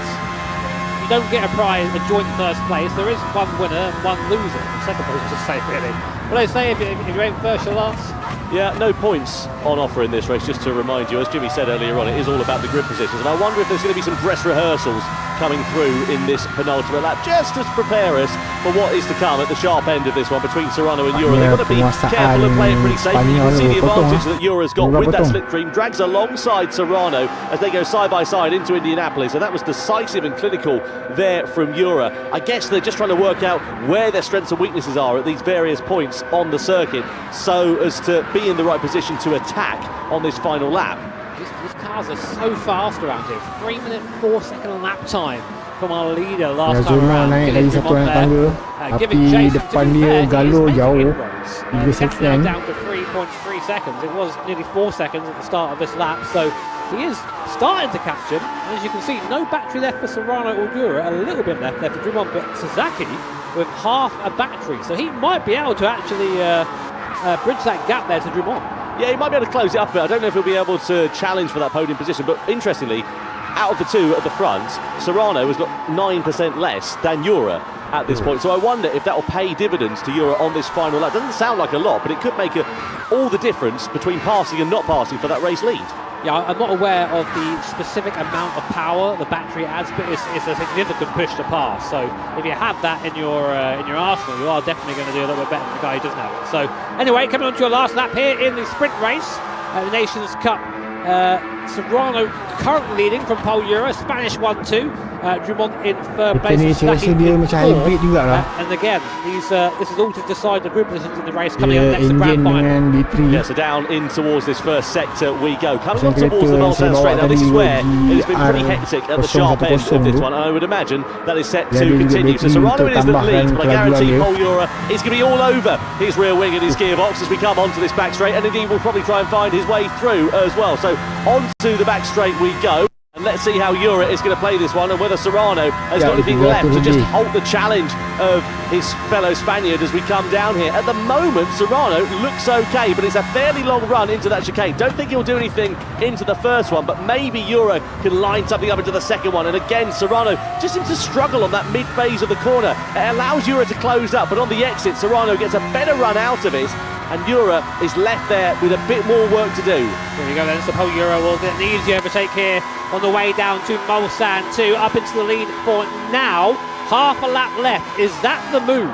don't get a prize, a joint first place. There is one winner and one loser. Second place, to say, really. But I say, if you ain't first, you're last. Yeah, no points on offer in this race, just to remind you, as Jimmy said earlier on, it is all about the grid positions, and I wonder if there's going to be some dress rehearsals coming through in this penultimate lap, just to prepare us for what is to come at the sharp end of this one between Serrano and Ura. They've got to be careful and play it pretty safe. You can see the advantage that Ura's got with that slipstream, drags alongside Serrano as they go side by side into Indianapolis, and that was decisive and clinical there from Ura. I guess they're just trying to work out where their strengths and weaknesses are at these various points on the circuit, so as to be in the right position to attack on this final lap. These cars are so fast around here. 3-minute 4-second lap time from our leader last time around. Naik lagi satu orang tangga, tapi depan dia Gallo jauh 3 second. Down to 3.3 seconds. It was nearly 4 seconds at the start of this lap, so he is starting to catch him. And as you can see, no battery left for Serrano or Ura, a little bit left there for Drumont, but Sasaki with half a battery, so he might be able to actually bridge that gap there to Drumont. Yeah, he might be able to close it up, but I don't know if he'll be able to challenge for that podium position. But interestingly, out of the two at the front, Serrano has got 9% less than Ura at this point. So I wonder if that will pay dividends to Ura on this final lap. Doesn't sound like a lot, but it could make all the difference between passing and not passing for that race lead. Yeah, I'm not aware of the specific amount of power the battery adds, but it's a significant push to pass. So if you have that in your arsenal, you are definitely going to do a little bit better than the guy who doesn't have it. So anyway, coming on to your last lap here in the sprint race, the Nations Cup. Serrano currently leading from Paul Ura, Spanish 1-2. Drumont in third place. And again, this is all to decide the group positions in the race coming up next to grand final. Yeah, so down in towards this first sector we go. Coming up towards the Mulsanne straight. Now this is where it has been pretty hectic at the sharp end of this one, and I would imagine that is set to continue. So Serrano is the lead, but I guarantee Paul Ura is going to be all over his rear wing and his gearbox as we come onto this back straight, and indeed will probably try and find his way through as well. So onto the back straight we go. Let's see how Jura is going to play this one and whether Serrano has got anything left to just halt the challenge of his fellow Spaniard as we come down here. At the moment, Serrano looks okay, but it's a fairly long run into that chicane. Don't think he'll do anything into the first one, but maybe Jura can line something up into the second one. And again, Serrano just seems to struggle on that mid-phase of the corner. It allows Jura to close up, but on the exit, Serrano gets a better run out of it. And Jura is left there with a bit more work to do. There you go then, so Paul Jura will get an easy overtake here on the way down to Mulsanne 2, up into the lead for now. Half a lap left, is that the move?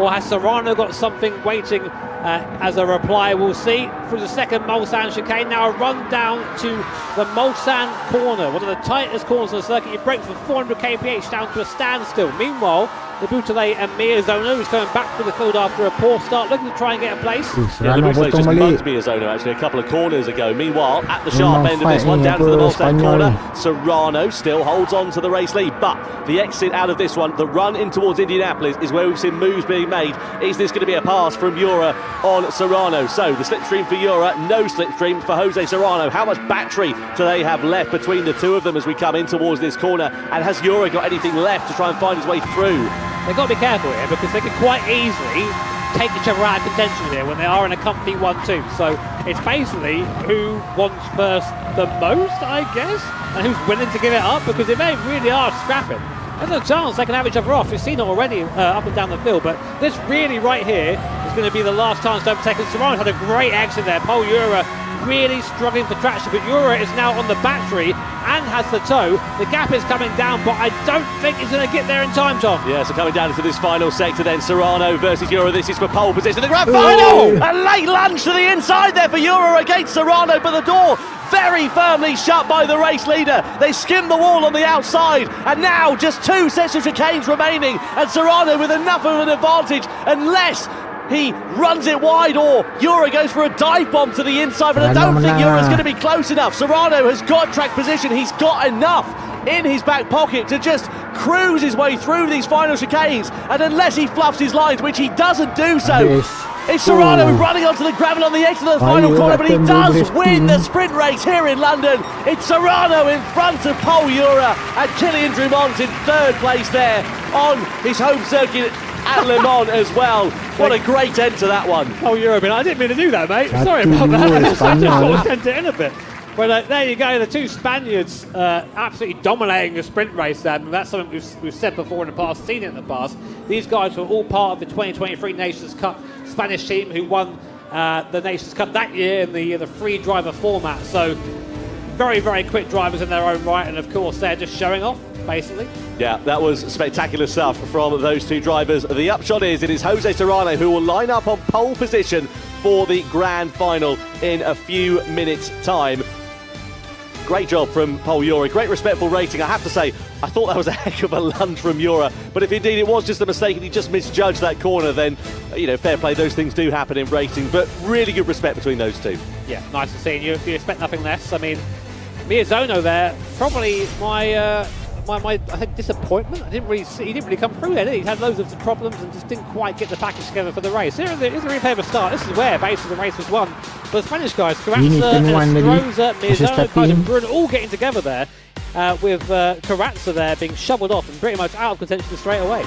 Or has Serrano got something waiting as a reply? We'll see. Through the second Mulsanne chicane, now a run down to the Mulsanne corner, one of the tightest corners on the circuit. You break from 400 kph down to a standstill. Meanwhile, the Boutelet and Miyazono, who's coming back through the field after a poor start, looking to try and get a place. Yeah, the Boutelet just mugged Miyazono actually a couple of corners ago. Meanwhile, at the sharp end of this one, down to the Mulsanne corner, Serrano still holds on to the race lead, but the exit out of this one, the run in towards Indianapolis, is where we've seen moves being made. Is this going to be a pass from Jura on Serrano? So the slipstream for Jura, no slipstream for Jose Serrano. How much battery do they have left between the two of them as we come in towards this corner? And has Jura got anything left to try and find his way through? They've got to be careful here because they can quite easily take each other out of contention here when they are in a comfy 1-2. So it's basically who wants first the most, I guess, and who's willing to give it up, because if they really are scrapping, there's a chance they can have each other off. We've seen it already up and down the field, but this really right here is going to be the last chance to overtake. And Serrano had a great exit there. Paul Jura really struggling for traction, but Jura is now on the battery and has the toe. The gap is coming down, but I don't think he's going to get there in time, Tom. Yeah, so coming down into this final sector then, Serrano versus Jura. This is for pole position. The grand final! A late lunge to the inside there for Jura against Serrano, but the door very firmly shut by the race leader. They skim the wall on the outside, and now just 2 sets of chicanes remaining, and Serrano with enough of an advantage, unless he runs it wide or Jura goes for a dive bomb to the inside, but I don't think Jura's going to be close enough. Serrano has got track position. He's got enough in his back pocket to just cruise his way through these final chicanes, and unless he fluffs his lines, which he doesn't do so, it's Serrano running onto the gravel on the exit of the final corner, but he does win the sprint race here in London. It's Serrano in front of Paul Jura, and Kylian Drumont in third place there on his home circuit at Le Mans as well. What a great end to that one. Oh, Jura, I didn't mean to do that, mate. Sorry about that. I just sort of sent it in a bit. But there you go, the two Spaniards absolutely dominating the sprint race there. And that's something we've said before in the past, seen it in the past. These guys were all part of the 2023 Nations Cup Spanish team who won the Nations Cup that year in the free driver format. So very, very quick drivers in their own right, and of course they're just showing off, basically. Yeah, that was spectacular stuff from those two drivers. The upshot is it is Jose Serrano who will line up on pole position for the grand final in a few minutes' time. Great job from Paul Jura, great respectful rating. I have to say, I thought that was a heck of a lunge from Jura, but if indeed it was just a mistake and he just misjudged that corner, then, you know, fair play, those things do happen in racing, but really good respect between those two. Yeah, nice to see you. You expect nothing less. I mean, Miyazono there, probably my I think disappointment. He didn't really come through there, did he? He had loads of problems and just didn't quite get the package together for the race. Here's a replay of a start. This is where basically the race was won for the Spanish guys. Carranza, Estroza, Miyazono, Kaiser Brun all getting together there with Carranza there being shoveled off and pretty much out of contention straight away.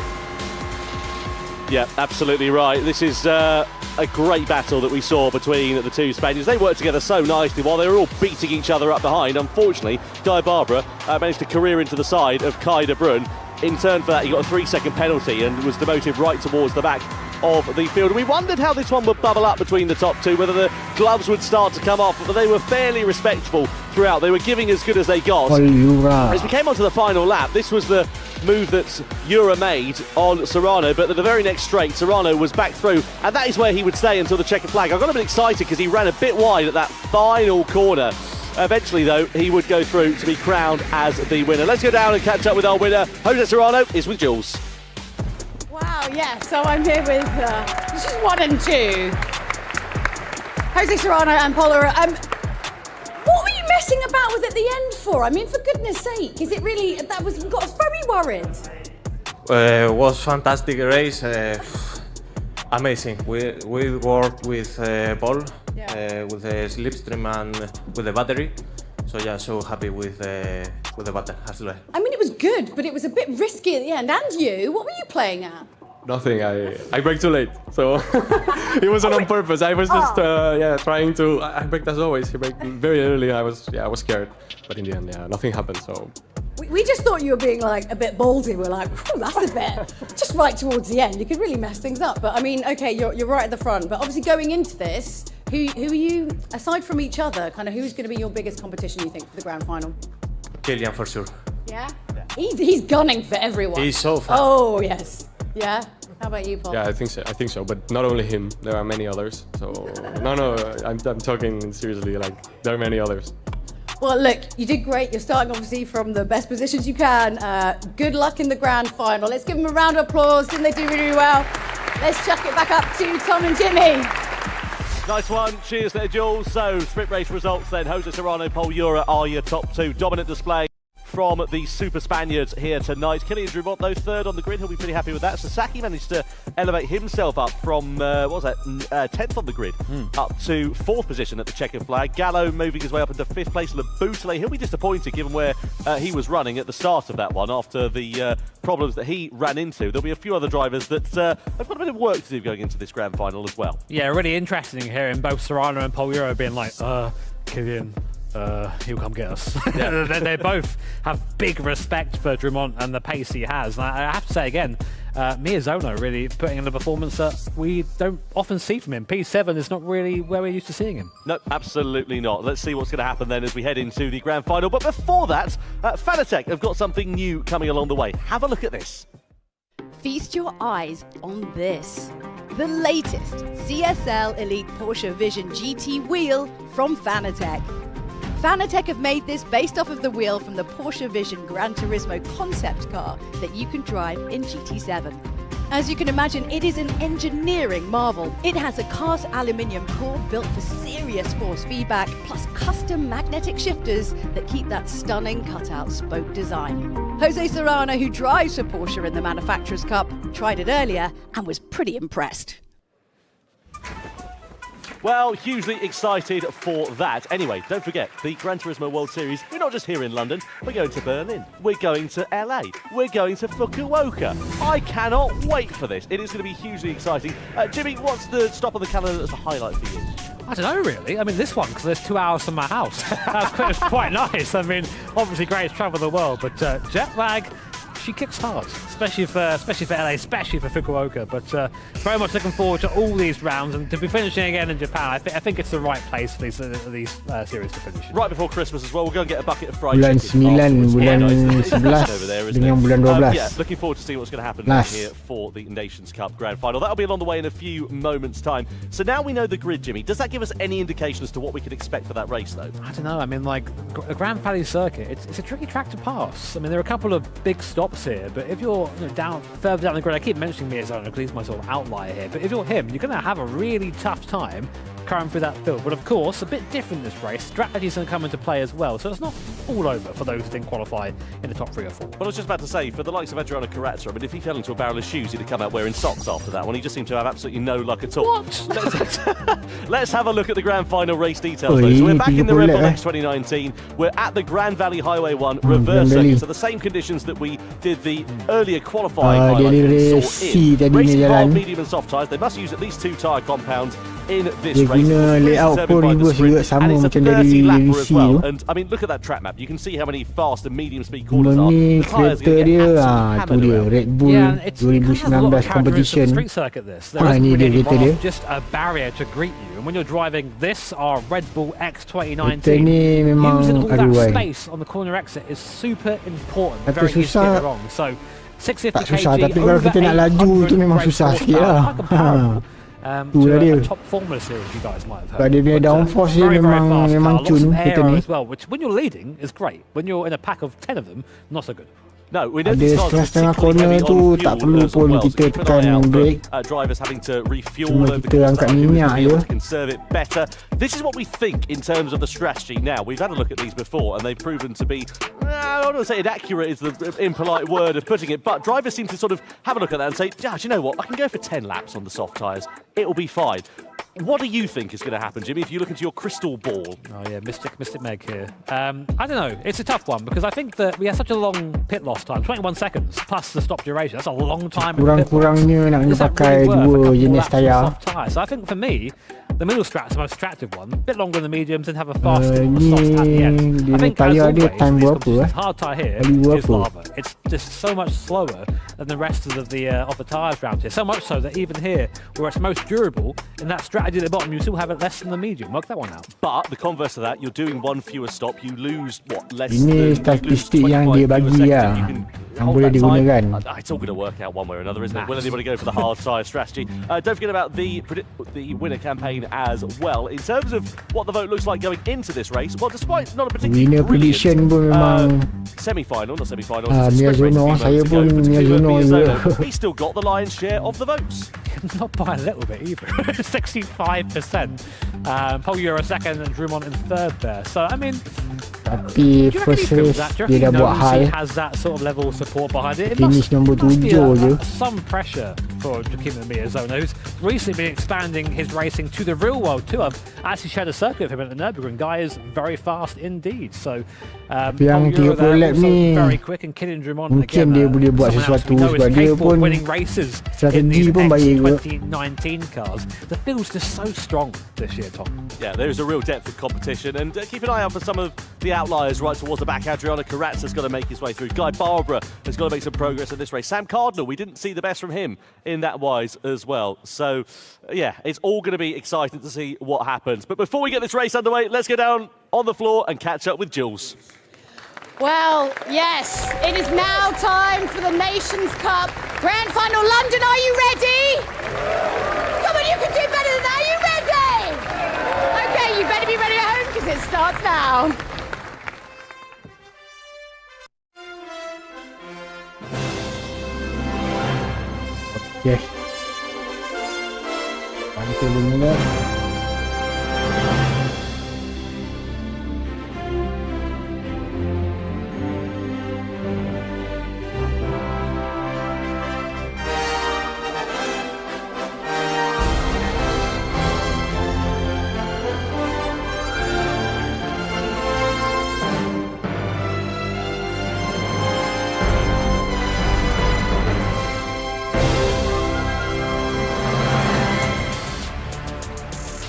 Yeah, absolutely right. This is a great battle that we saw between the two Spaniards. They worked together so nicely while they were all beating each other up behind. Unfortunately, Guy Barbara managed to career into the side of Kai de Bruyne. In turn for that, he got a 3-second penalty and was demoted right towards the back of the field. We wondered how this one would bubble up between the top two, whether the gloves would start to come off, but they were fairly respectful throughout. They were giving as good as they got. As we came onto the final lap, this was the move that Jura made on Serrano, but at the very next straight, Serrano was back through, and that is where he would stay until the checkered flag. I got a bit excited because he ran a bit wide at that final corner. Eventually, though, he would go through to be crowned as the winner. Let's go down and catch up with our winner. Jose Serrano is with Jules. Wow, yeah, so I'm here with, this is 1 and 2. Jose Serrano and Paul Jura. What were you messing about with at the end for? I mean, for goodness sake, is it really, got us very worried. Was fantastic race, amazing. We worked with Paul, with the slipstream and with the battery. So yeah, so happy with the battle as well. I mean, it was good, but it was a bit risky at the end. And you, what were you playing at? Nothing. I braked too late, so it wasn't on purpose. I was just trying to. I braked as always. He braked very early. I was scared, but in the end, nothing happened. So We just thought you were being like a bit ballsy. We're like, that's a bit just right towards the end. You could really mess things up. But I mean, okay, you're right at the front. But obviously, going into this, who are you, aside from each other, kind of who's going to be your biggest competition, you think, for the grand final? Killian for sure. Yeah? He's gunning for everyone. He's so fast. Oh, yes. Yeah? How about you, Paul? yeah, I think so. But not only him. There are many others. So no, I'm talking seriously. Like there are many others. Well, look, you did great. You're starting, obviously, from the best positions you can. Good luck in the grand final. Let's give them a round of applause. Didn't they do really, really well? Let's chuck it back up to Tom and Jimmy. Nice one. Cheers there, Jules. So, sprint race results then. Jose Serrano, Pol Ura are your top two. Dominant display from the Super Spaniards here tonight. Killian Drummond, though, third on the grid. He'll be pretty happy with that. Sasaki managed to elevate himself up from, 10th on the grid, up to 4th position at the checkered flag. Gallo moving his way up into 5th place. Laboutelet, he'll be disappointed given where he was running at the start of that one after the problems that he ran into. There'll be a few other drivers that have got a bit of work to do going into this grand final as well. Yeah, really interesting hearing both Serrano and Pol Ura being like, Killian, he'll come get us. Yeah. they both have big respect for Drummond and the pace he has. And I have to say again, Miyazono really putting in a performance that we don't often see from him. P7 is not really where we're used to seeing him. No, absolutely not. Let's see what's going to happen then as we head into the grand final. But before that, Fanatec have got something new coming along the way. Have a look at this. Feast your eyes on this. The latest CSL Elite Porsche Vision GT wheel from Fanatec. Fanatec have made this based off of the wheel from the Porsche Vision Gran Turismo concept car that you can drive in GT7. As you can imagine, it is an engineering marvel. It has a cast aluminium core built for serious force feedback, plus custom magnetic shifters that keep that stunning cutout spoke design. Jose Serrano, who drives for Porsche in the Manufacturers' Cup, tried it earlier and was pretty impressed. Well, hugely excited for that. Anyway, don't forget, the Gran Turismo World Series, we're not just here in London, we're going to Berlin, we're going to LA, we're going to Fukuoka. I cannot wait for this. It is going to be hugely exciting. Jimmy, what's the stop on the calendar that's a highlight for you? I don't know, really. I mean, this one, because there's 2 hours from my house. That's quite nice. I mean, obviously great to travel the world, but jet lag, she kicks hard, especially for LA, especially for Fukuoka. But very much looking forward to all these rounds and to be finishing again in Japan. I think it's the right place for these series to finish. Right before Christmas as well, we'll go and get a bucket of fried Bulan chicken. 9, bulan 11 over there, isn't dengan it? bulan 12. Yeah, looking forward to seeing what's going to happen here for the Nations Cup Grand Final. That'll be along the way in a few moments' time. So now we know the grid, Jimmy. Does that give us any indication as to what we can expect for that race, though? I don't know. I mean, like, the Grand Valley Circuit, it's a tricky track to pass. I mean, there are a couple of big stops here, but if you're further down the grid, I keep mentioning Miyazono because he's my sort of outlier here, but if you're him, you're going to have a really tough time carrying through that field. But of course, a bit different this race. Strategy's going to come into play as well, so it's not all over for those who didn't qualify in the top 3 or 4. Well, I was just about to say, for the likes of Adriano Carrazza, I mean, if he fell into a barrel of shoes, he'd have come out wearing socks after that one. He just seemed to have absolutely no luck at all. What? Let's have a look at the grand final race details, though. So we're back in the Red Bull X 2019. We're at the Grand Valley Highway 1 reverse circuit, so the same conditions that we did the earlier qualifying highlight in. Racing hard, medium and soft tyres. They must use at least 2 tyre compounds in this race. Layout pun reverse juga sama and it's a macam dari 30 lapper as well. VC. And I mean, look at that track map. You can see how many fast and medium speed corners are. Ni The tyres are kereta going to dia, get tu absolutely dia hammered. Red Bull Yeah, and it's it has a lot of 2019 competition. competition. Street circuit this. There Ah, isn't ni really dia any kereta dia. just a barrier to greet you. And when you're driving this, our Red Bull X Kereta 2019, ni memang using all that aduai. space on the corner exit is super important. Tapi Very easy to susah. get wrong. So 650 Tak susah, kg, tapi kalau over kita nak laju 800 tu memang brake susah sikit horsepower. lah. Quite comparable, Tu lah to dia. a top Formula series you guys might have heard. Sebab dia punya downforce dia very, very memang fast memang car, lots cun of kereta aero ni. as well, which when you're leading is great. When you're in a pack of 10 of them, not so good. No, we know Ada these cars are setengah-setengah particularly corner heavy on tu tak fuel perlu as pun well, so kita keep an tekan eye out for, brake. drivers having to refuel Cuma over the kita course angkat of the minyak to be able je. to conserve it better. This is what we think in terms of the strategy now. We've had a look at these before and they've proven to be, I don't want to say inaccurate is the impolite word of putting it, but drivers seem to sort of have a look at that and say, yeah, do you know what, I can go for 10 laps on the soft tyres, it'll be fine. What do you think is going to happen, Jimmy, if you look into your crystal ball? Oh, yeah, Mystic Meg here. I don't know. It's a tough one because I think that we had such a long pit loss time, 21 seconds, plus the stop duration. That's a long time in the pit loss. Kurang-kurangnya nak pakai dua jenis tyre. So I think for me, the middle strat's the most attractive one. A bit longer than the mediums and have a faster softs at the end. I think as always, hard tyre here is lava. It's just so much slower than the rest of the tyres around here. So much so that even here, where it's most durable, in that strategy at the bottom, you still have it less than the medium. Work that one out. But the converse of that, you're doing one fewer stop. You lose, what, less Ini statistik yang dia bagi lah. Yang boleh digunakan. It's all going to work out one way or another, isn't it? Will anybody go for the hard tyre strategy? Don't forget about the winner campaign as well. In terms of what the vote looks like going into this race, well, despite not a particularly winner prediction pun memang semi-final, not semi-final, Miyazuno, saya pun Miyazuno juga. We still got the lion's share of the votes. Not by a little bit either. 65%. Paul Euro second and Drummond in third there. So, I mean, tapi first race dia dah buat high. He has that sort of level of support behind it. Finish nombor 7 je. Some pressure for Joaquim Miyazono, who's recently been expanding his racing to the real world too. I've actually shared a circuit with him at the Nürburgring. Guy is very fast indeed. So, yang 30 lap ni very quick and killing Drummond mungkin dia boleh buat sesuatu sebab dia pun strategi pun baik. 2019 cars. The field's just so strong this year, Tom. Yeah, there is a real depth of competition, and keep an eye out for some of the outliers right towards the back. Adriano Carrazza's got to make his way through. Guy Barbara has got to make some progress in this race. Sam Cardinal, we didn't see the best from him in that wise as well. So, yeah, it's all going to be exciting to see what happens. But before we get this race underway, let's go down on the floor and catch up with Jules. Well, yes, it is now time for the Nations Cup Grand Final. London, are you ready? Come on, you can do better than that. Are you ready? Okay, you better be ready at home because it starts now. Yes. Pantul mula.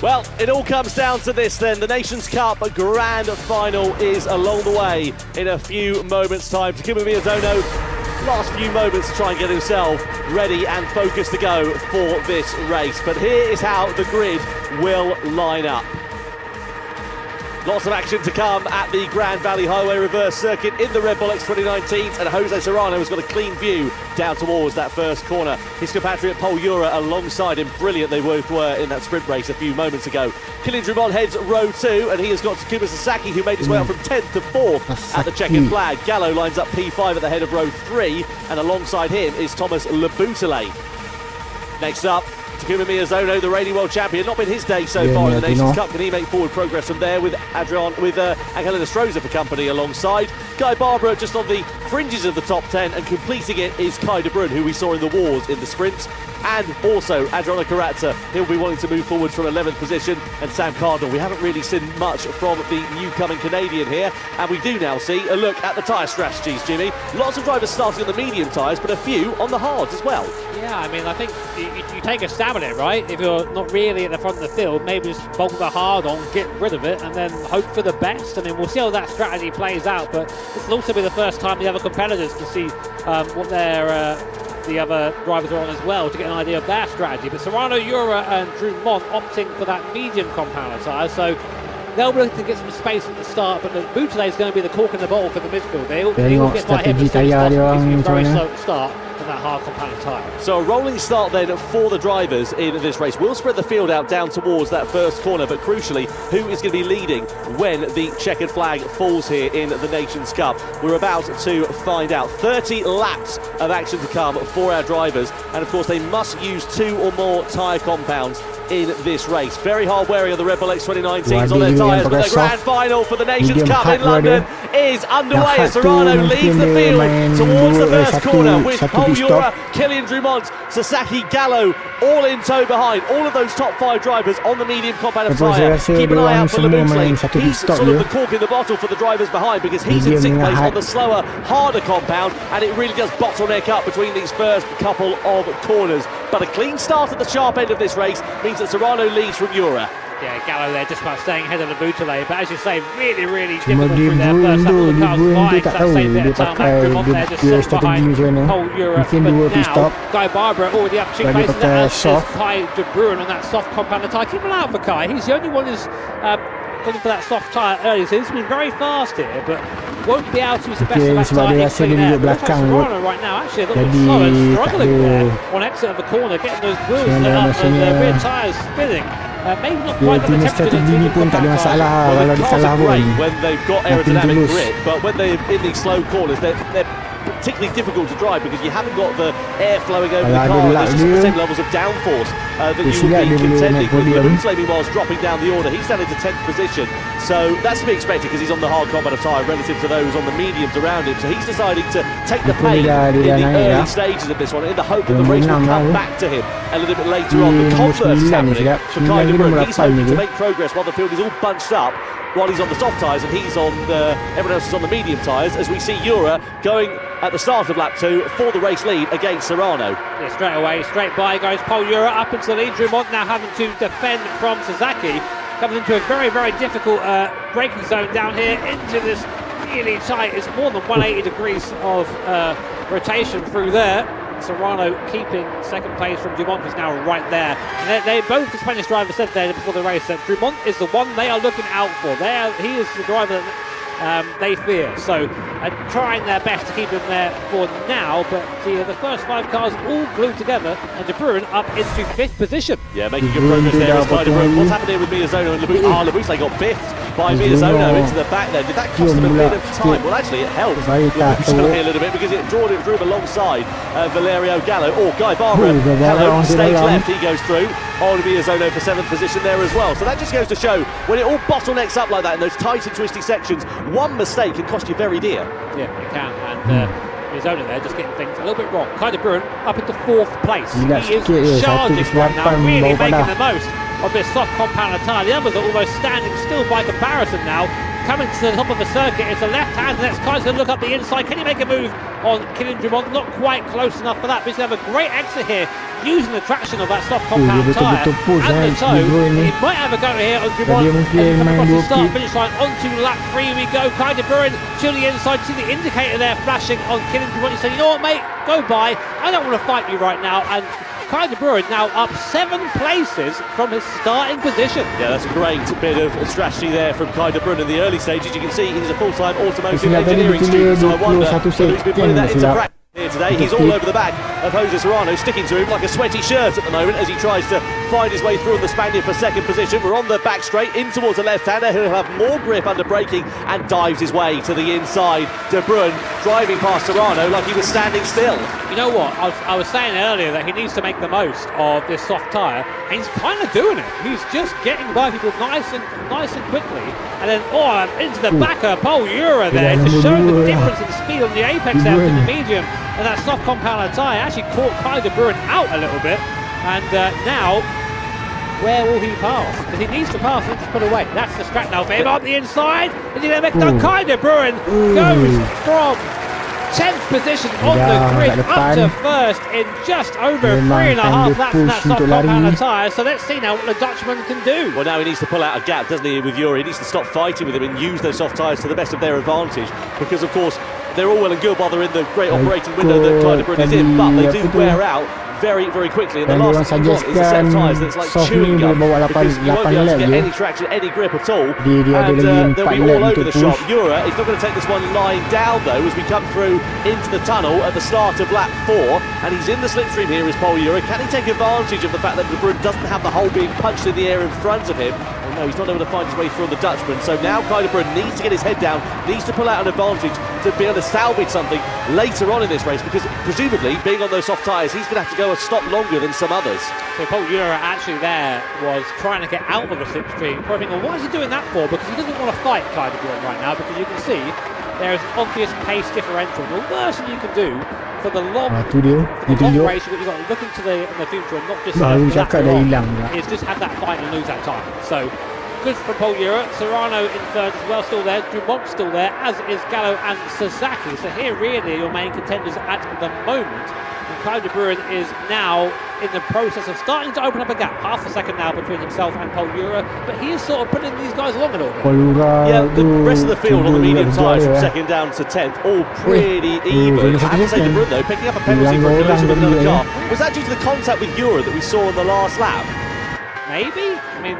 Well, it all comes down to this then. The Nations Cup Grand Final is along the way in a few moments' time. Takuma Miyazono, last few moments to try and get himself ready and focused to go for this race. But here is how the grid will line up. Lots of action to come at the Grand Valley Highway Reverse Circuit in the Red Bull X 2019, and Jose Serrano has got a clean view down towards that first corner. His compatriot Paul Ura alongside him, brilliant they both were in that sprint race a few moments ago. Kylian Drummond heads row 2, and he has got Takuma Sasaki, who made his way up from 10th to 4th at the checkered flag. Gallo lines up P5 at the head of row 3, and alongside him is Thomas Leboutelet. Next up, Takuma Miyazono, the reigning world champion. Not been his day so far in the Nations Cup. Can he make forward progress from there with Angelina Stroza for company alongside? Guy Barbara just on the fringes of the top 10, and completing it is Kai de Bruyne, who we saw in the wars in the sprints. And also Adriano Carrazza, he'll be wanting to move forward from 11th position. And Sam Cardinal, we haven't really seen much from the new-coming Canadian here. And we do now see a look at the tyre strategies, Jimmy. Lots of drivers starting on the medium tyres, but a few on the hards as well. Yeah, I mean, I think you take a stab at it, right? If you're not really at the front of the field, maybe just bolt the hard on, get rid of it, and then hope for the best. I mean, we'll see how that strategy plays out, but this will also be the first time the other competitors can see what the other drivers are on as well, to get an idea of their strategy. But Serrano, Ura and Drummond opting for that medium compound tyre, so they'll be looking to get some space at the start, but the Boutelet is going to be the cork in the bottle for the midfield. They'll get by him as soon as possible. He's very slow at the start for that hard compound tyre. So a rolling start then for the drivers in this race. We'll spread the field out down towards that first corner, but crucially, who is going to be leading when the checkered flag falls here in the Nations Cup? We're about to find out. 30 laps of action to come for our drivers, and of course they must use 2 or more tyre compounds in this race. Very hard wearing of the Red Bull X2019s Waduh, on their yang tyres, but pakai the grand soft. final for the Nations Medium Cup hard in London is underway as Serrano leads the field towards the first corner with Paul Ura, Kylian Drumont, Sasaki Gallo all in tow behind. All of those top 5 drivers on the medium compound of tyre. Keep an eye out for Lemousley. He's sort of the cork in the bottle for the drivers behind because he's in 6th place on the slower, harder compound, and it really does bottleneck up between these first couple of corners. But a clean start at the sharp end of this race means that Serrano leads from Ura. Yeah, Gallo there just about staying ahead of the Lemousley, but as you say, really, really difficult through their first couple of cars flying that same bit of tarmac. Drumont there just sitting behind Paul Ura, but now Guy Barbara already up 2 places ahead is Kai De Bruin on that soft compound tyre. Keep an eye out for Kai, he's the only one who's gone for that soft tyre early, so he's been very fast here, but won't be able to use the best of that tyre in clean air. But looks like Serrano right now actually a little bit slow and struggling there on exit of the corner, getting those wheels lit up and the rear tyres spinning. Maybe not quite got the temperature that pun tak ada masalah kalau dikalah pun. When they've got aerodynamic grip, but when they're in these slow corners, they're particularly difficult to drive because you haven't got the air flowing over the car. There's just the same levels of downforce that you would be contending with. Lemousley, meanwhile, dropping down the order. He's down into 10th position, so that's to be expected because he's on the hard compound of tyre relative to those on the mediums around him. So he's deciding to take the pain in the early stages of this one in the hope that the race will come back to him a little bit later on. The converse is happening for Kai De Bruin. He's hoping to make progress while the field is all bunched up, while he's on the soft tyres and he's on everyone else is on the medium tyres, as we see Ura going at the start of lap 2 for the race lead against Serrano. Yeah, straight away, straight by goes Paul Ura up into the lead. Drumont now having to defend from Sasaki, coming into a very, very difficult braking zone down here into this really tight, it's more than 180 degrees of rotation through there. Serrano keeping 2nd place from Drumont, who's now right there. And they both, the Spanish driver said there before the race, that Drumont is the one they are looking out for. He is the driver that they fear. So trying their best to keep him there for now, but the first 5 cars all glued together, and De Bruin up into 5th position. Yeah, making good progress there as Kai De Bruin. What's happened here with Miyazono and Lemousley? Lemousley got 5th by Miyazono into the back there. Did that cost him a bit of time? Well, actually, it helped Lemousley a little bit because it drew him alongside Valerio Gallo. Or Guy Barbara, Gallo, stage left, he goes through. On Miyazono for 7th position there as well. So that just goes to show when it all bottlenecks up like that in those tight and twisty sections, one mistake can cost you very dear. Yeah, it can. And Miyazono there just getting things a little bit wrong. Kai De Bruin up into 4th place. He is charging right now, really making the most of this soft compound tyre. The others are almost standing still by comparison now. Coming to the top of the circuit, it's a left-hand, and Kai's going to look up the inside. Can he make a move on Kylian Drumont? Not quite close enough for that, but he's going to have a great exit here using the traction of that soft compound tyre and the toe. He might have a go here on Drumont as we come across the start-finish line. Onto lap 3 we go. Kai De Bruin to the inside. See the indicator there flashing on Kylian Drumont. He said, you know what, mate, go by. I don't want to fight you right now. And Kai De Bruin now up 7 places from his starting position. Yeah, that's a great bit of strategy there from Kai De Bruin in the early stages. You can see he's a full-time automotive engineering student, so I wonder whether he's been putting that into practice here today. He's all over the back of Jose Serrano, sticking to him like a sweaty shirt at the moment as he tries to find his way through on the Spaniard for 2nd position. We're on the back straight in towards the left-hander who'll have more grip under braking and dives his way to the inside. De Bruin driving past Serrano like he was standing still. You know what, I was saying earlier that he needs to make the most of this soft tyre, and he's kind of doing it. He's just getting by people nice and quickly, and then into the back of Paul Ura there to show the difference in speed on the apex there from the medium, and that soft compound tyre actually caught Kai De Bruin out a little bit, and now where will he pass? Because he needs to pass and just put away. That's the scrap now for him on the inside. Is he going to make it? Kai De Bruin goes from 10th position on the grid up to 1st in just over 3.5 laps in that soft compound tyre. So let's see now what the Dutchman can do. Well, now he needs to pull out a gap, doesn't he, with Ura? He needs to stop fighting with him and use those soft tyres to the best of their advantage, because, of course, they're all well and good while they're in the great operating window that Kai De Bruin is in, but they do wear out very, very quickly. And the last thing you want is a set of tyres that's like chewing gum, because you won't be able to get any traction, any grip at all, and they'll be all over the shop. Ura is not going to take this one lying down, though, as we come through into the tunnel at the start of lap 4, and he's in the slipstream here is Paul Ura. Can he take advantage of the fact that De Bruin doesn't have the hole being punched in the air in front of him? No, he's not able to find his way through on the Dutchman. So now Kai de Bruyne needs to get his head down, needs to pull out an advantage to be able to salvage something later on in this race, because presumably, being on those soft tyres, he's going to have to go a stop longer than some others. So Paul Ura actually there was trying to get out of the slipstream. Probably thinking, well, what is he doing that for? Because he doesn't want to fight Kai de Bruyne right now, because you can see there is an obvious pace differential. The worst thing you can do for the long, race, you've got to look into the future and not just is just have that fight and lose that time. So good for Paul Ura. Serrano in third as well, still there. Drumont's still there, as is Gallo and Sasaki. So here really your main contenders at the moment. And Kai de Bruyne is now in the process of starting to open up a gap, half a second now between himself and Paul Ura, but he is sort of putting these guys along a little bit. Yeah, the rest of the field on the medium tyres from second down to 10th, all pretty even. I have to say de Bruyne though, picking up a penalty for a collision with another car. Was that due to the contact with Ura that we saw in the last lap? Maybe? I mean...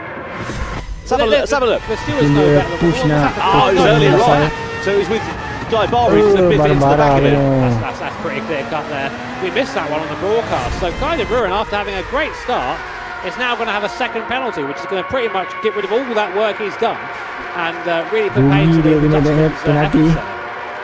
Let's have a look. The Stewards know better than oh, it was earlier on. So it was with Guy Barber, he's going to biff into the back of it. That's pretty clear cut there. We missed that one on the broadcast. So Kai de Bruyne, after having a great start, is now going to have a second penalty, which is going to pretty much get rid of all that work he's done and really put pain to the Dutchman's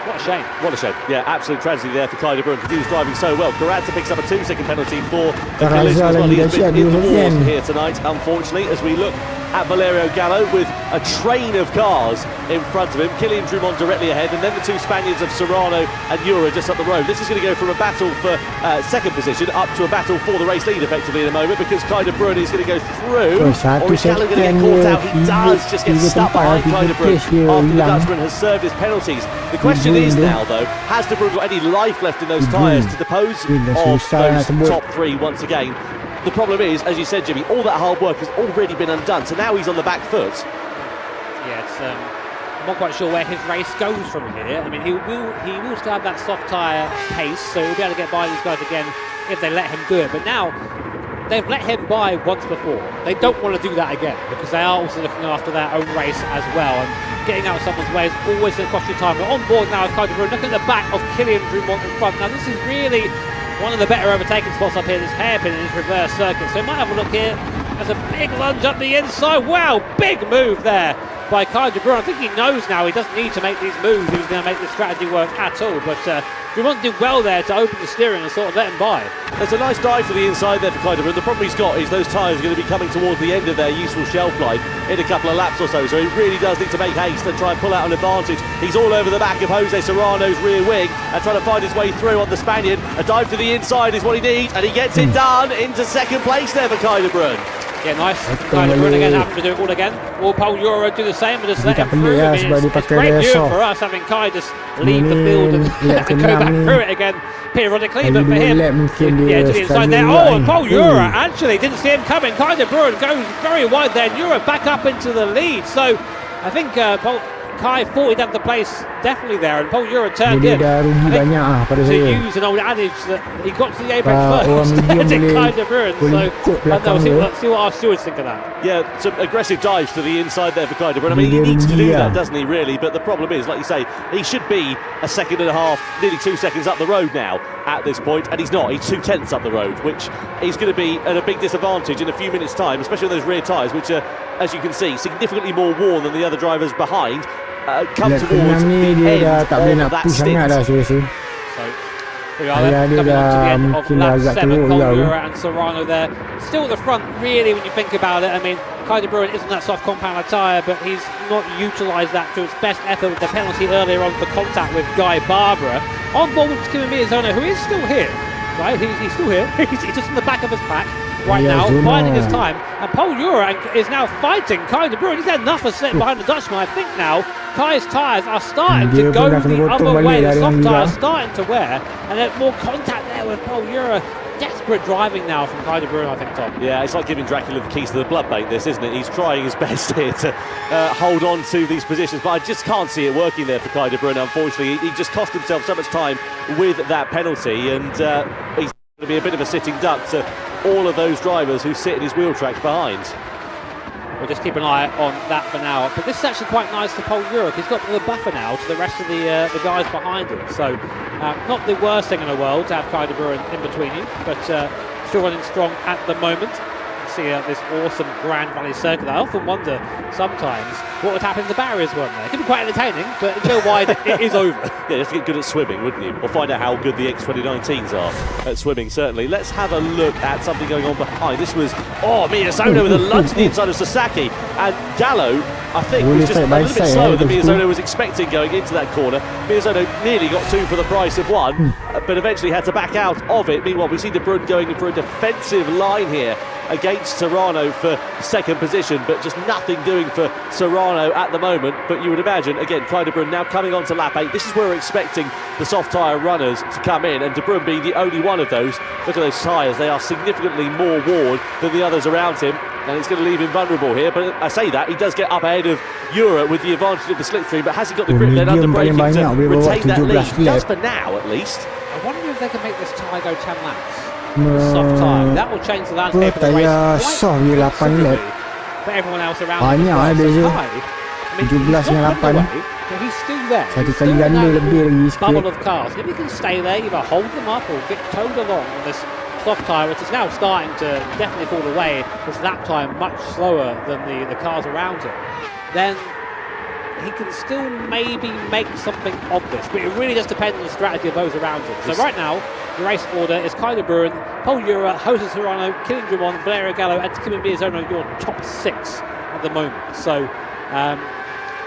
What a shame. What a shame. Yeah, absolute tragedy there for Kai de Bruyne, because he was driving so well. Carrazza picks up a 2-second penalty for the collision as well. He has been in the wars here tonight, unfortunately, as we look at Valerio Gallo with a train of cars in front of him. Kylian Drumont directly ahead, and then the two Spaniards of Serrano and Ura just up the road. This is going to go from a battle for second position up to a battle for the race lead effectively in a moment, because Kai de Bruyne is going to go through, or is Gallo going to get caught out? He does just get stuck behind Kai de Bruyne after the Dutchman has served his penalties. The question is now, though, has de Bruyne got any life left in those tyres to dispose of those top three once again? The problem is, as you said, Jimmy, all that hard work has already been undone, so now he's on the back foot. Yeah, it's, I'm not quite sure where his race goes from here. I mean, he will still have that soft tyre pace, so he'll be able to get by these guys again if they let him do it. But now, they've let him by once before. They don't want to do that again, because they are also looking after their own race as well. And getting out of someone's way is always going to cost you time. But on board now is Kai de Bruyne. Look at the back of Kylian Drumont in front. Now, this is really one of the better overtaking spots up here, this hairpin in his reverse circuit. So he might have a look here. There's a big lunge up the inside. Wow, big move there by Kai de Bruyne. I think he knows now he doesn't need to make these moves. He was going to make this strategy work at all. But Drumont did well there to open the steering and sort of let him by. There's a nice dive to the inside there for Kai de Bruyne. The problem he's got is those tyres are going to be coming towards the end of their useful shelf life in a couple of laps or so. So he really does need to make haste and try and pull out an advantage. He's all over the back of Jose Serrano's rear wing and trying to find his way through on the Spaniard. A dive to the inside is what he needs, and he gets it done into second place there for Kai de Bruyne. Yeah, nice. Kai de Bruyne again, having to do it all again. Will Paul Ura do the same and just let him through? I mean, it's great news for us having Kai just leave the field and go back through it again periodically, but for him, yeah, to the inside there. Oh, and Paul Ura actually didn't see him coming. Kai de Bruyne goes very wide there, and Ura back up into the lead. So I think Kai thought he'd have the place definitely there, and Paul Ura turned in. To use an old adage that he got to the apex first, did Kai de Bruyne. So let's see what our stewards think of that. Yeah, some aggressive dives to the inside there for Kai de Bruyne. I mean, he needs to do that, doesn't he, really? But the problem is, like you say, he should be a second and a half, nearly 2 seconds up the road now at this point, and he's not. He's 2/10 up the road, which is going to be at a big disadvantage in a few minutes' time, especially with those rear tyres, which are, as you can see, significally more worn than the other drivers behind. Come towards the end of that stint. So we are there, coming on to the end of lap 7. Paul Ura and Serrano there. Still at the front, really, when you think about it. I mean, Kai de Bruyne isn't that soft compound tyre, but he's not utilised that to its best effort with the penalty earlier on for contact with Guy Barbara. On board with Takuma Miyazono, who is still here. Right, he's still here. He's just in the back of his pack right now, biding his time. And Paul Ura is now fighting Kai de Bruyne. He's had enough of sitting behind the Dutchman. I think now Kai's tyres are starting to go the other way. The soft tyres starting to wear, and there's more contact there with Paul Ura. Desperate driving now from Kai de Bruyne, I think, Tom. Yeah, it's like giving Dracula the keys to the blood bank, this, isn't it? He's trying his best here to hold on to these positions, but I just can't see it working there for Kai de Bruyne, unfortunately. He just cost himself so much time with that penalty, and he's going to be a bit of a sitting duck to all of those drivers who sit in his wheel tracks behind. We'll just keep an eye on that for now. But this is actually quite nice for Paul Ura. He's got the buffer now to the rest of the guys behind him. So not the worst thing in the world to have Kai de Bruyne in between you, but still running strong at the moment. see this awesome Grand Valley circuit. I often wonder sometimes what would happen if the barriers weren't there. It could be quite entertaining, but you know why it is over. Yeah, you have to get good at swimming, wouldn't you? Or find out how good the X2019s are at swimming, certainly. Let's have a look at something going on behind. This was, Miyazono with a lunge to the inside of Sasaki. And Gallo, I think, was just a little bit slower than Miyazono was expecting going into that corner. Miyazono nearly got 2 for the price of 1, but eventually had to back out of it. Meanwhile, we see De Bruyne going for a defensive line here against Serrano for second position, but just nothing doing for Serrano at the moment. But you would imagine, again, Kai De Bruyne now coming on to lap 8. This is where we're expecting the soft tyre runners to come in, and De Bruyne being the only one of those. Look at those tyres, they are significantly more worn than the others around him, and it's going to leave him vulnerable here. But I say that, he does get up ahead of Europe with the advantage of the slipstream, but has he got the grip then under braking to retain that lead? He does for now, at least. I wonder if they can make this tyre go 10 laps. Soft tyre. That will change the landscape of the race quite considerably for everyone else around him. I mean, he's not run away, but he's still there. He's still in that bubble of cars. If he can stay there, either hold them up or get towed along on this soft tyre, which is now starting to definitely fall away, his lap time much slower than the cars around him, then he can still maybe make something of this, but it really does depend on the strategy of those around him. So right now, the race order is Kai De Bruyne, Paul Ura, Jose Serrano, Kylian Drummond, Valerio Gallo, and Takuma Miyazono, your top 6 at the moment. So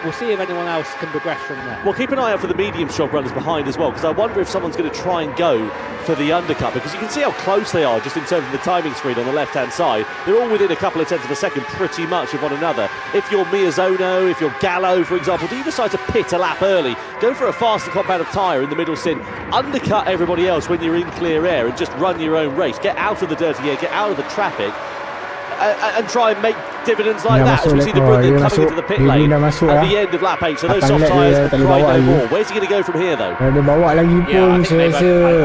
we'll see if anyone else can progress from there. Well, keep an eye out for the medium shock runners behind as well, because I wonder if someone's going to try and go for the undercut, because you can see how close they are just in terms of the timing screen on the left-hand side. They're all within a couple of tenths of a second pretty much of one another. If you're Miyazono, if you're Gallo, for example, do you decide to pit a lap early, go for a faster compound of tyre in the middle stint, undercut everybody else when you're in clear air and just run your own race, get out of the dirty air, get out of the traffic, and try and make dividends like that, as we see De Bruyne coming into the pit lane at the end of lap 8. So those soft tyres can cry no more. Where's he going to go from here, though? Dia bawa lagi pun saya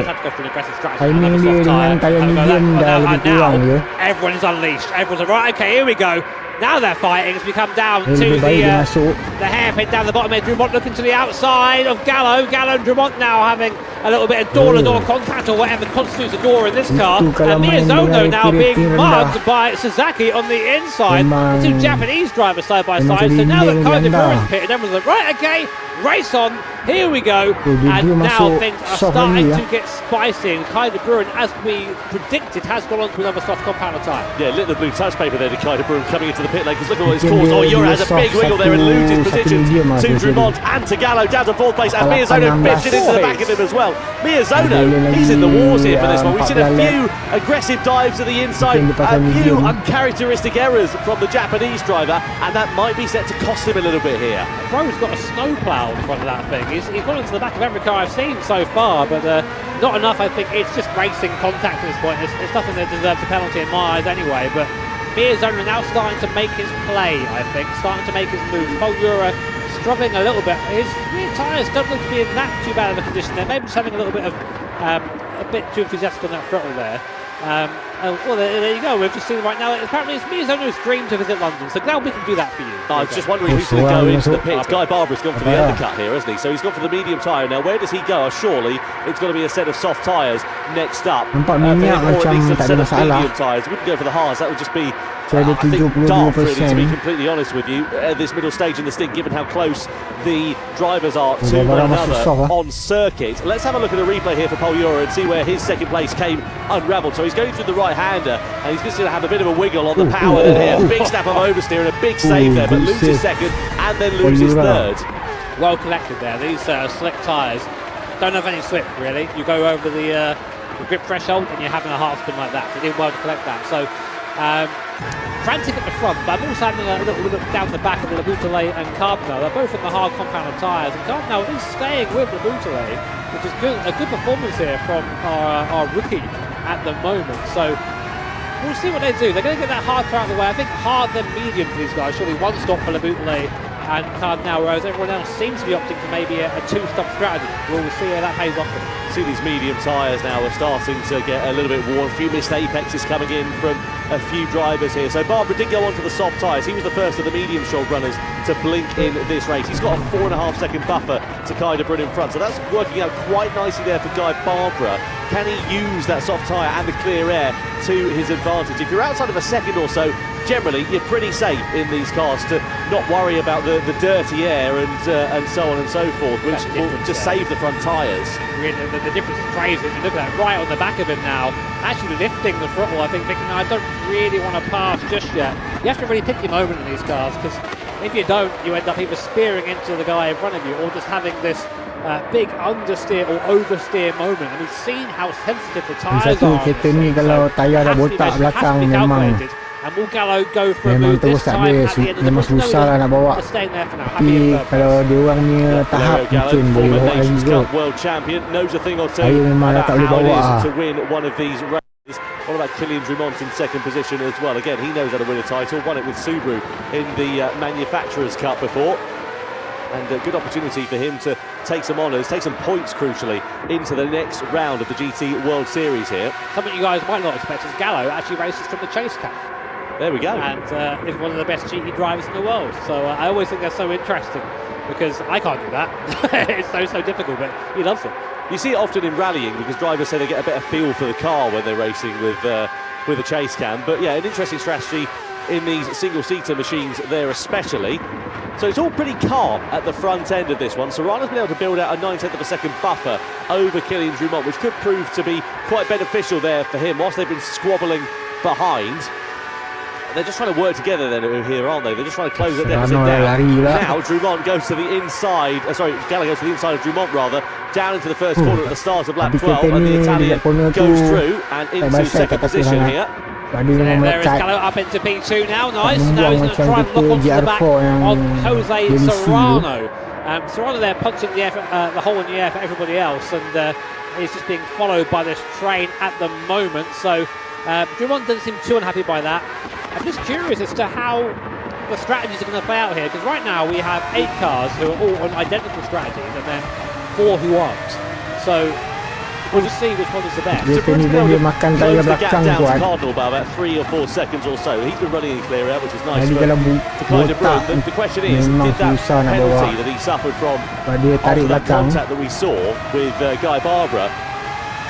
rasa timing dia dengan tyre medium dah lebih kurang je. Everyone's unleashed. Everyone's right. Okay, here we go. Now they're fighting as we come down to the hairpin down the bottom here. Drummond looking to the outside of Gallo. Gallo and Drummond now having a little bit of door-to-door contact or whatever constitutes a door in this car. And Miyazono now being mugged by Sasaki on the inside. The two Japanese drivers side by side. So now that Kai De Bruyne's pitted, everyone's like, right, okay, race on. Here we go. And now things are starting to get spicy. And Kai De Bruyne, as we predicted, has gone on to another soft compounder tyre. Yeah, lit the blue touch paper there to Kai De Bruyne coming into the pit lane, because look at what it's caused. Ura has a big wiggle there and loses positions to Drummond and to Gallo down to 4th place, and Miyazono bits it into the back of him as well. Miyazono, he's in the wars here for this one. We've seen a few aggressive dives to the inside, a few uncharacteristic errors from the Japanese driver, and that might be set to cost him a little bit here. Bro's got a snowplow in front of that thing. He's gone into the back of every car I've seen so far, but not enough. I think it's just racing contact at this point. It's nothing that deserves a penalty in my eyes anyway, but Miyazono now starting to make his play, I think, starting to make his moves. Paul Ura struggling a little bit. His rear tyres don't look to be in that too bad of a condition there. Maybe just having a little bit of a bit too enthusiastic on that throttle there. Well, there you go. We've just seen right now. Apparently, it's Miyazono's dream to visit London, so glad we can do that for you. I was just wondering who's going to go into the pits. Guy Barbara's gone for the undercut here, hasn't he? So he's gone for the medium tyre. Now, where does he go? Surely it's going to be a set of soft tyres next up. Nampak minyak macam tak ada masalah. Medium tyres. Wouldn't go for the hards. That would just be, I think, daft, really, to be completely honest with you. This middle stage in the stint, given how close the drivers are to one another on circuit. Let's have a look at a replay here for Paul Ura and see where his second place came unravelled. So he's going through the right-hander, and he's just going to have a bit of a wiggle on the power then here. Big snap of oversteer and a big save there, but loses second and then loses third. Well collected there. These slick tyres don't have any slip, really. You go over the grip threshold and you're having a half spin like that. So they did well to collect that. So frantic at the front, but I'm also having a little look down the back of the Labutale and Cardinal. They're both on the hard compound of tyres, and Cardinal is staying with Labutale, which is good, a good performance here from our rookie at the moment. So we'll see what they do. They're going to get that hard car out of the way. I think hard then medium for these guys. Surely one stop for Labutale and Cardinal, whereas everyone else seems to be opting for maybe a two-stop strategy. We'll see how that pays off for them. See these medium tyres now are starting to get a little bit worn. A few missed apexes coming in from a few drivers here. So Barbara did go on to the soft tyres. He was the first of the medium shoulder runners to blink in this race. He's got a 4.5 second buffer to Kai de Bruyne in front. So that's working out quite nicely there for Guy Barbara. Can he use that soft tyre and the clear air to his advantage? If you're outside of a second or so, generally you're pretty safe in these cars to not worry about the dirty air and so on and so forth, which will just save the front tyres. Really, the difference is crazy. If you look at that right on the back of him now, actually lifting the throttle, I think, thinking, I don't really want to pass just yet. You have to really pick your moment in these cars, because if you don't, you end up either spearing into the guy in front of you or just having this big understeer or oversteer moment. And we've seen how sensitive the tyres are. Kereta ni kalau tayar dah botak belakang memang and will Gallo go for a move this time at the end of the memang susah lah nak bawa. Tapi kalau dia orang punya tahap mungkin boleh bawa lagi kot. World champion knows a thing or two Saya memang tak boleh about bawa how it is to win one of these races. What about Kylian Drumont in second position as well? Again, he knows how to win a title. Won it with Subaru in the Manufacturers' Cup before. And a good opportunity for him to take some honours, take some points, crucially, into the next round of the GT World Series here. Something you guys might not expect is Gallo actually races from the chase cam. There we go. And is one of the best GT drivers in the world. So I always think that's so interesting, because I can't do that. It's so difficult, but he loves it. You see it often in rallying, because drivers say they get a better feel for the car when they're racing with a chase cam. But yeah, an interesting strategy in these single-seater machines there especially. So it's all pretty calm at the front end of this one. Serrano's been able to build out a 9/10 of a second buffer over Kylian Drumont, which could prove to be quite beneficial there for him, whilst they've been squabbling behind. They're just trying to work together then here, aren't they? They're just trying to close that deficit down. Now Drumont goes to the inside, Gallo goes to the inside of Drumont rather, down into the first corner at the start of lap 12, and the Italian goes through and into second position here. And there is Gallo up into P2 now, nice. Now he's going to try and lock onto the back of Jose Serrano. Serrano there punching the air, the hole in the air for everybody else, and he's just being followed by this train at the moment. So Drumont doesn't seem too unhappy by that. I'm just curious as to how the strategies are going to play out here, because right now we have 8 cars who are all on identical strategies and then 4 who aren't. So we'll just see which one is the best. Dia makan tayar belakang kuat. Cardinal by about 3 or 4 seconds or so. He's been running in clear out, which is nice for Kai de Bruyne. The question is, did that penalty that he suffered from after that contact that we saw with Guy Barbara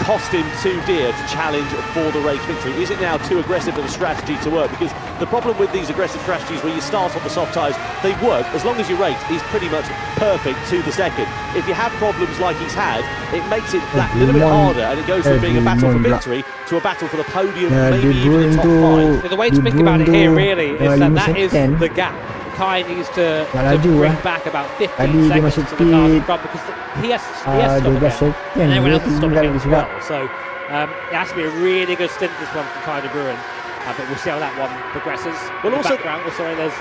cost him too dear to challenge for the race victory? Is it now too aggressive for the strategy to work? Because the problem with these aggressive strategies where you start on the soft tyres, they work as long as your rate is pretty much perfect to the second. If you have problems like he's had, it makes it that little bit harder, and it goes from being a battle for victory to a battle for the podium, maybe even the top 5. So the way to think about it here really is that is the gap. Kai needs to bring back about 15 seconds to the car in front, because he has to stop again, and everyone else has to stop again as well. So it has to be a really good stint, this one from Kai de Bruyne. But we'll see how that one progresses. Well, in the background, there's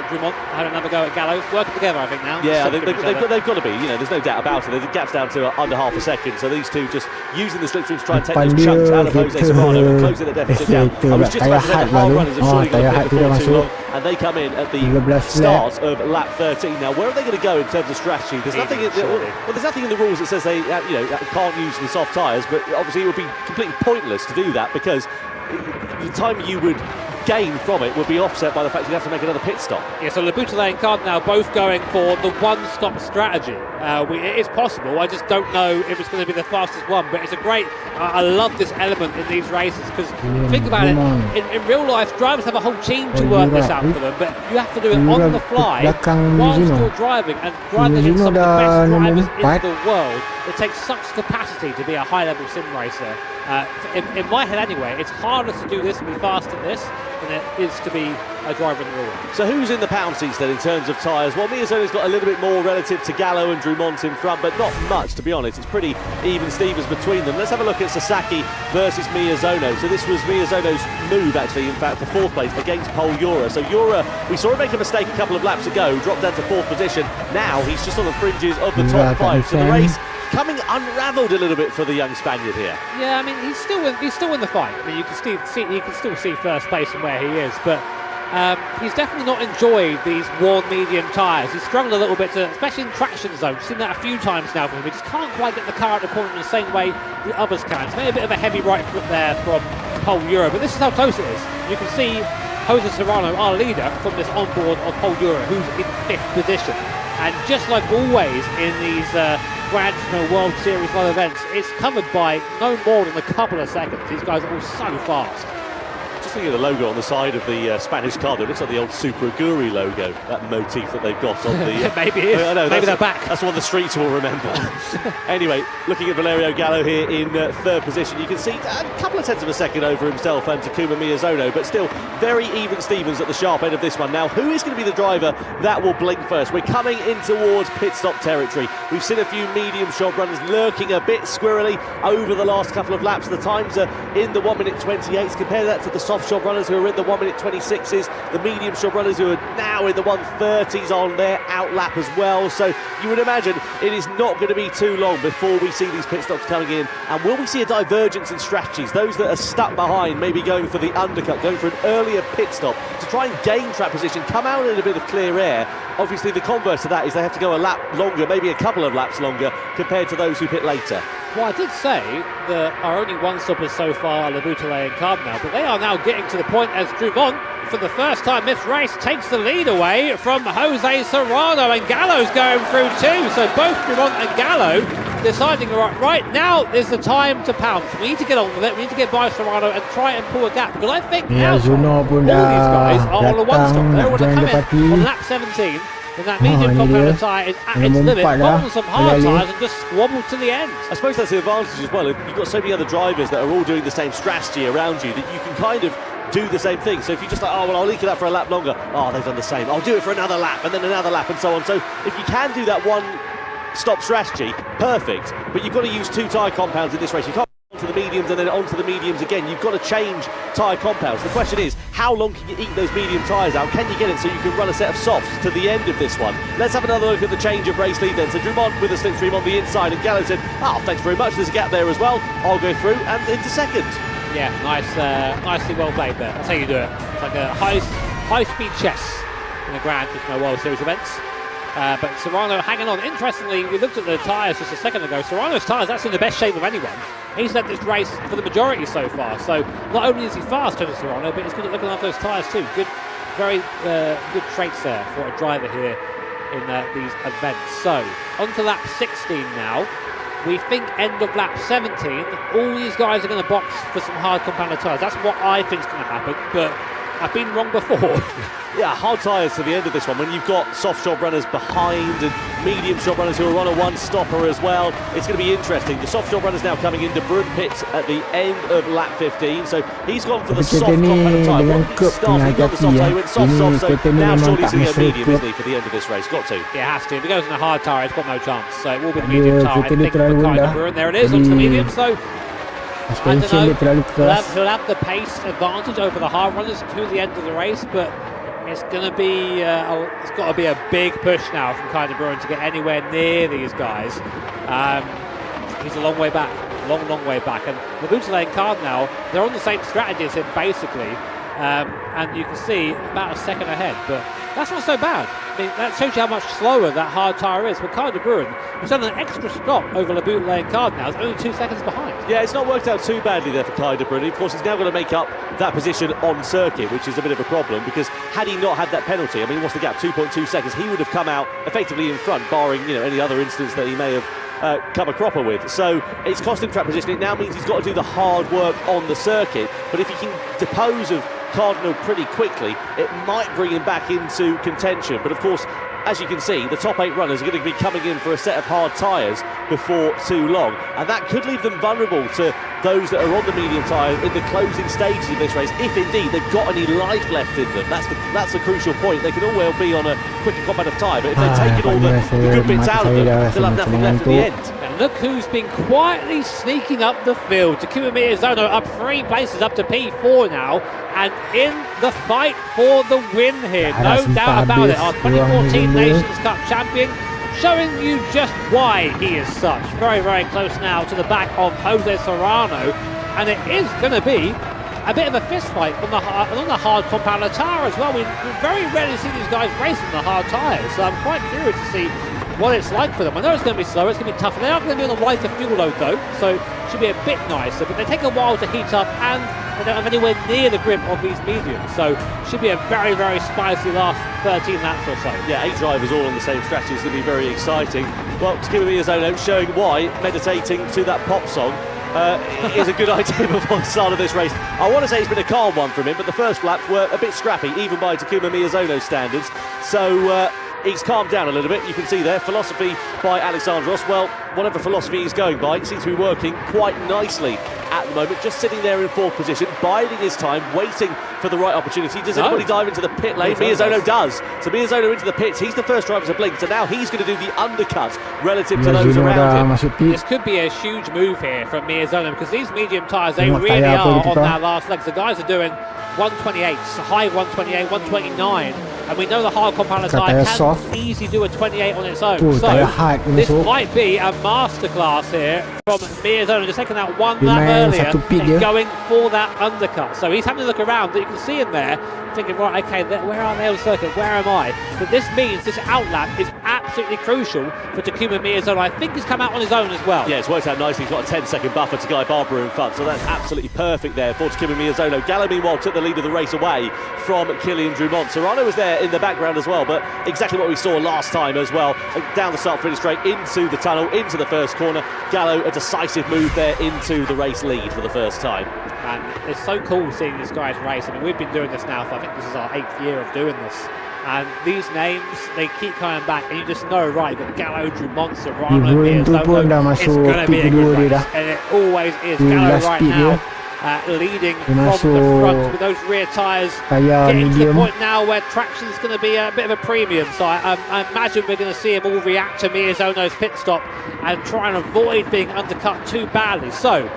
Drumont having another go at Gallo. Working together, I think, now. Yeah, they've got to be. You know, there's no doubt about it. The gap's down to under half a second. So these two just using the slipstream to try and take those chunks out of Jose Serrano and closing the deficit down. I was just about to say the hard runners are surely going to pit before too long, and they come in at the start of lap 13. Now, where are they going to go in terms of strategy? There's nothing. There's nothing in the rules that says they, can't use the soft tyres. But obviously, it would be completely pointless to do that, because the time you would gain from it would be offset by the fact you'd have to make another pit stop. Yeah, so Laboutelet and Cardinal both going for the one-stop strategy. It is possible. I just don't know if it's going to be the fastest one, but it's a great... I love this element in these races, because think about it, in real life, drivers have a whole team to work this out for them, but you have to do it on the fly whilst you're driving, and driving against some of the best drivers in the world. It takes such capacity to be a high-level sim racer. In my head anyway, it's harder to do this and be fast at this than it is to be a driver in the real world. So who's in the pound seats then in terms of tyres? Well, Miyazono's got a little bit more relative to Gallo and Drumont in front, but not much, to be honest. It's pretty even Stevens between them. Let's have a look at Sasaki versus Miyazono. So this was Miyazono's move, actually, in fact, for 4th place against Pol Jura. So Jura, we saw him make a mistake a couple of laps ago, dropped down to 4th position. Now he's just on the fringes of the top 5. So the race coming unravelled a little bit for the young Spaniard here. Yeah, I mean, he's still in the fight. I mean, you can still see first place from where he is, but he's definitely not enjoyed these worn medium tyres. He's struggled a little bit, especially in traction zone. We've seen that a few times now from him. He just can't quite get the car at the corner in the same way the others can. It's maybe a bit of a heavy right foot there from Pole Euro, but this is how close it is. You can see Jose Serrano, our leader, from this onboard of Pole Euro, who's in 5th position. And just like always in these Grand Turismo World Series live events, it's covered by no more than a couple of seconds. These guys are all so fast. Just looking at the logo on the side of the Spanish car, it looks like the old Super Aguri logo, that motif that they've got on the... Maybe it is. Maybe they're back. That's what the streets will remember. Anyway, looking at Valerio Gallo here in 3rd position, you can see a couple of tenths of a second over himself and Takuma Miyazono, but still very even Stevens at the sharp end of this one. Now, who is going to be the driver that will blink first? We're coming in towards pit stop territory. We've seen a few medium shot runners lurking a bit squirrely over the last couple of laps. The times are in the 1:28. Compare that to the soft shot runners who are in the 1:26s, the medium shot runners who are now in the 1:30s on their out lap as well. So you would imagine it is not going to be too long before we see these pit stops coming in. And will we see a divergence in strategies? Those that are stuck behind, maybe going for the undercut, going for an earlier pit stop to try and gain track position, come out in a bit of clear air. Obviously the converse to that is they have to go a lap longer, maybe a couple of laps longer compared to those who pit later. Well, I did say that our only one-stoppers so far are Laboutelet and Cardinal, but they are now getting to the point as Drumont, for the first time this race, takes the lead away from Jose Serrano, and Gallo's going through too. So both Drumont and Gallo deciding right now is the time to pounce. We need to get on with it. We need to get by Serrano and try and pull a gap, because I think now all these guys are on a one-stop. They want to come in on lap 17. And that medium compound tyre is at its limit, on some hard tyres and just squabble to the end. I suppose that's the advantage as well. You've got so many other drivers that are all doing the same strategy around you that you can kind of do the same thing. So if you're just like, oh, well, I'll leak it up for a lap longer. Oh, they've done the same. I'll do it for another lap and then another lap and so on. So if you can do that one stop strategy, perfect. But you've got to use 2 tyre compounds in this race. You can't onto the mediums and then onto the mediums again. You've got to change tyre compounds. The question is, how long can you eat those medium tyres out? Can you get it so you can run a set of softs to the end of this one? Let's have another look at the change of race lead then. So Drumont with a slipstream on the inside, and Gallo said, oh, thanks very much, there's a gap there as well. I'll go through and into second. Yeah, nicely well played there. That's how you do it. It's like a high-speed chess in the Grand Turismo World Series events. But Serrano hanging on. Interestingly, we looked at the tyres just a second ago. Serrano's tyres actually in the best shape of anyone. He's led this race for the majority so far. So not only is he fast, Tony Serrano, but he's good at looking after those tyres too. Good, very good traits there for a driver here in these events. So on to lap 16 now. We think end of lap 17, all these guys are going to box for some hard compounded tyres. That's what I think is going to happen, but I've been wrong before. Yeah, hard tyres to the end of this one. When you've got soft shot runners behind and medium shot runners who are on a one-stopper as well, it's going to be interesting. The soft shot runners now coming into Brun pits at the end of lap 15. So he's gone for the soft compounded tyre. Starting on the soft tyre, he went soft, so now surely he's going to go medium, isn't he, for the end of this race? Got to. Yeah, has to. If he goes in a hard tyre, he's got no chance. So it will be the medium tyre, I think, for Kyler Brun. There it is, onto the medium. So I don't know, he'll have the pace advantage over the hard runners to the end of the race, but it's going to be, it's got to be a big push now from Kyler Brun to get anywhere near these guys. He's a long way back, long way back. And Laboutelet and Cardinal, they're on the same strategy as him, basically. And you can see about a second ahead, but that's not so bad. I mean, that shows you how much slower that hard tyre is. But Kyler Brun has done an extra stop over Laboutelet and Cardinal, only 2 seconds behind. Yeah, it's not worked out too badly there for Kyler Brun. Of course, he's now got to make up that position on circuit, which is a bit of a problem, because had he not had that penalty, I mean, what's the gap? 2.2 seconds. He would have come out effectively in front, barring any other instance that he may have come a cropper with. So it's cost him track position. It now means he's got to do the hard work on the circuit. But if he can dispose of Cardinal pretty quickly, it might bring him back into contention. But of course, as you can see, the top 8 runners are going to be coming in for a set of hard tyres before too long, and that could leave them vulnerable to those that are on the medium tyre in the closing stages of this race, if indeed they've got any life left in them. That's the crucial point. They can all well be on a quicker compound of tyre, but if they're taking all the good bits out of them, they'll have nothing left at the end. And look who's been quietly sneaking up the field. Takuma Miyazono up 3 places, up to P4 now, and in the fight for the win here. No doubt about it. Our 2014 Nations Cup champion, showing you just why he is such. Very, very close now to the back of Jose Serrano, and it is going to be a bit of a fist fight on the hard compounder tyre as well. We very rarely see these guys race on the hard tyres, so I'm quite curious to see what it's like for them. I know it's going to be slower, it's going to be tougher. They are going to be on a lighter fuel load though, so it should be a bit nicer, but they take a while to heat up and they don't have anywhere near the grip of these mediums, so it should be a very, very spicy last 13 laps or so. Yeah, 8 drivers all on the same strategy is going to be very exciting. Well, Takuma Miyazono showing why meditating to that pop song is a good idea before the start of this race. I want to say it's been a calm one from him, but the first laps were a bit scrappy, even by Takuma Miyazono standards. So he's calmed down a little bit. You can see there, philosophy by Alexandros. Well, whatever philosophy he's going by, it seems to be working quite nicely at the moment. Just sitting there in fourth position, biding his time, waiting for the right opportunity. Does anybody dive into the pit lane? Miyazono does. So Miyazono into the pits. He's the first driver to blink. So now he's going to do the undercut relative to those around him. This could be a huge move here from Miyazono because these medium tyres, they really are on that last leg. The guys are doing 128, high 128, 129. And we know the hard compounder tyre can easily do a 28 on its own. So this might be a masterclass here from Miyazono, just taking that one lap earlier and going for that undercut. So he's having to look around, but you can see him there thinking, right, okay, where are they on the circuit? Where am I? But this means this outlap is absolutely crucial for Takuma Miyazono. I think he's come out on his own as well. Yeah, it's worked out nicely. He's got a 10-second buffer to Guy Barbara in front, so that's absolutely perfect there for Takuma Miyazono. Gallo, meanwhile, took the lead of the race away from Kylian Drumont. Serrano was there in the background as well, but exactly what we saw last time as well. Down the start-finish straight into the tunnel, into the first corner. Gallo, a decisive move there into the race lead for the first time. And it's so cool seeing these guys race. I mean, we've been doing this now for, I think this is our 8th year of doing this. And these names, they keep coming back, and you just know, right, but Gallo, Drumont, Serrano, Miyazono, it's going to be a good race. And it always is. Gallo right now leading from the front with those rear tyres, getting to the point now where traction's going to be a bit of a premium. So I imagine we're going to see him all react to Miyazono's pit stop and try and avoid being undercut too badly. So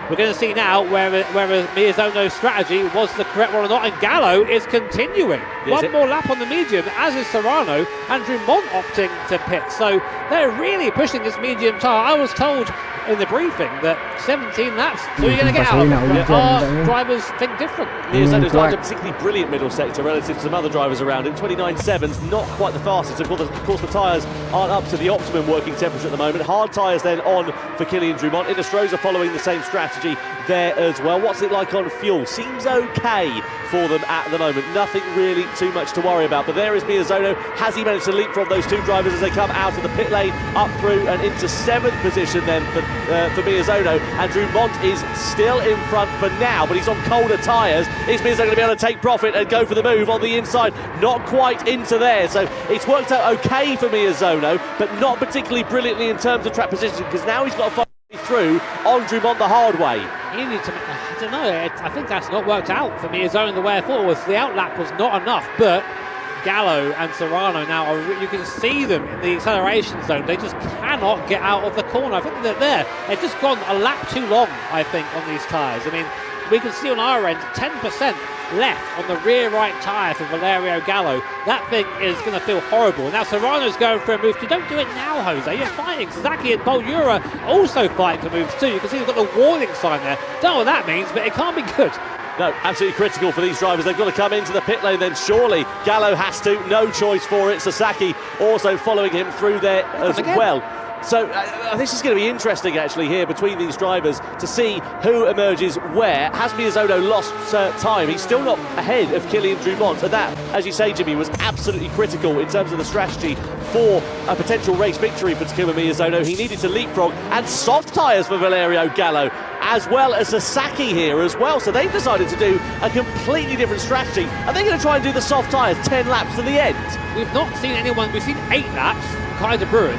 we're going to see now whether Miyazono's strategy was the correct one or not, and Gallo is continuing. One more lap on the medium, as is Serrano, and Drumont opting to pit. So they're really pushing this medium tyre. I was told in the briefing that 17 laps, so you're going to get out of it. But our drivers think different. Miyazono's lined a particularly brilliant middle sector relative to some other drivers around him. 29.7's not quite the fastest. Of course, the tyres aren't up to the optimum working temperature at the moment. Hard tyres then on for Kylian Drumont. Innistrosa following the same strategy there as well. What's it like on fuel? Seems okay for them at the moment. Nothing really too much to worry about. But there is Miyazono. Has he managed to leapfrog those two drivers as they come out of the pit lane, up through and into 7th position then for Miyazono? And Drumont is still in front for now, but he's on colder tyres. Is Miyazono going to be able to take profit and go for the move on the inside? Not quite into there. So it's worked out okay for Miyazono, but not particularly brilliantly in terms of track position, because now he's got to follow through on Drumont the hard way. You need to, I don't know, I think that's not worked out for Miyazono the way I thought it was. The outlap was not enough, but Gallo and Serrano now, you can see them in the acceleration zone. They just cannot get out of the corner. I think that they've just gone a lap too long, I think, on these tyres. I mean, we can see on our end 10% left on the rear right tyre for Valerio Gallo. That thing is going to feel horrible. Now Serrano's going for a move. Don't do it now, Jose. You're fighting. Sasaki and Bolura also fighting for moves too. You can see they've got the warning sign there. Don't know what that means, but it can't be good. No, absolutely critical for these drivers. They've got to come into the pit lane then, surely. Gallo has to, no choice for it. Sasaki also following him through there as well. So this is going to be interesting actually here between these drivers to see who emerges where. Has Miyazono lost time? He's still not ahead of Kylian Drumont, and that, as you say, Jimmy, was absolutely critical in terms of the strategy for a potential race victory for Takuma Miyazono. He needed to leapfrog, and soft tyres for Valerio Gallo, as well as Sasaki here as well. So they've decided to do a completely different strategy. Are they going to try and do the soft tyres 10 laps to the end? We've not seen anyone, we've seen 8 laps from Kaiser Bruin.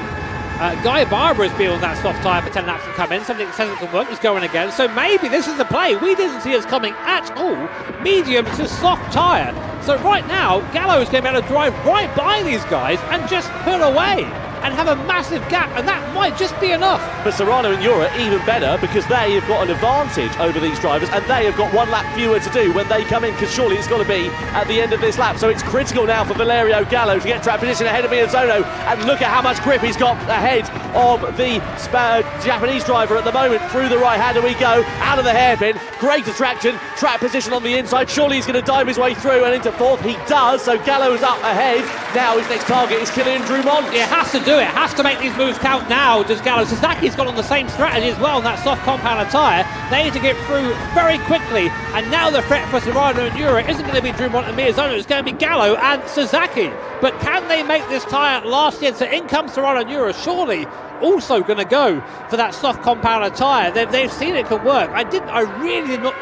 Guy Barbara has been on that soft tyre for 10 laps and come in. Something says it can work. He's going again. So maybe this is the play. We didn't see us coming at all. Medium to soft tyre. So right now, Gallo is going to be able to drive right by these guys and just pull away. and have a massive gap, and that might just be enough. But Serrano and Jura even better because they have got an advantage over these drivers, and they have got 1 lap fewer to do when they come in, because surely it's got to be at the end of this lap. So it's critical now for Valerio Gallo to get track position ahead of Miyazono, and look at how much grip he's got ahead of the Japanese driver at the moment. Through the right hander we go, out of the hairpin, great attraction, track position on the inside. Surely he's going to dive his way through and into 4th. He does, so Gallo is up ahead. Now his next target is Kylian Drumont. It has to do it, has to make these moves count now, does Gallo. Sasaki's got on the same strategy as well in that soft compound tyre. They need to get through very quickly, and now the threat for Serrano and Jura isn't going to be Drumont and Miyazono, it's going to be Gallo and Sasaki. But can they make this tyre last year? So in comes Serrano and Jura, surely also going to go for that soft compounder tyre. They've seen it can work. I really did not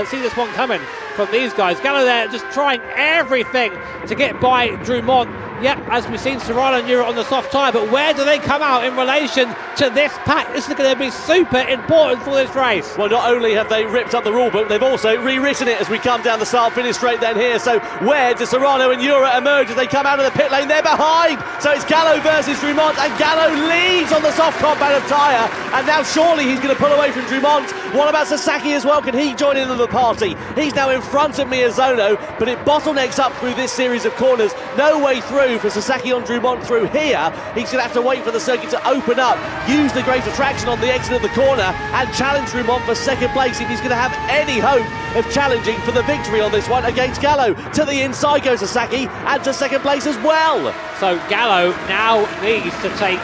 see this one coming from these guys. Gallo there just trying everything to get by Drumont. Yep, as we've seen Serrano and Jura on the soft tyre, but where do they come out in relation to this pack? This is going to be super important for this race. Well, not only have they ripped up the rule book, they've also rewritten it as we come down the start-finish straight then here. So where do Serrano and Jura emerge as they come out of the pit lane? They're behind. So it's Gallo versus Drumont, and Gallo leads on the soft compound tyre, and now surely he's going to pull away from Drumont. What about Sasaki as well? Can he join in on the party? He's now in front of Miyazono, but it bottlenecks up through this series of corners. No way through for Sasaki on Drumont through here. He's going to have to wait for the circuit to open up, use the greater traction on the exit of the corner, and challenge Drumont for second place if he's going to have any hope of challenging for the victory on this one against Gallo. To the inside goes Sasaki, and to second place as well. So Gallo now needs to take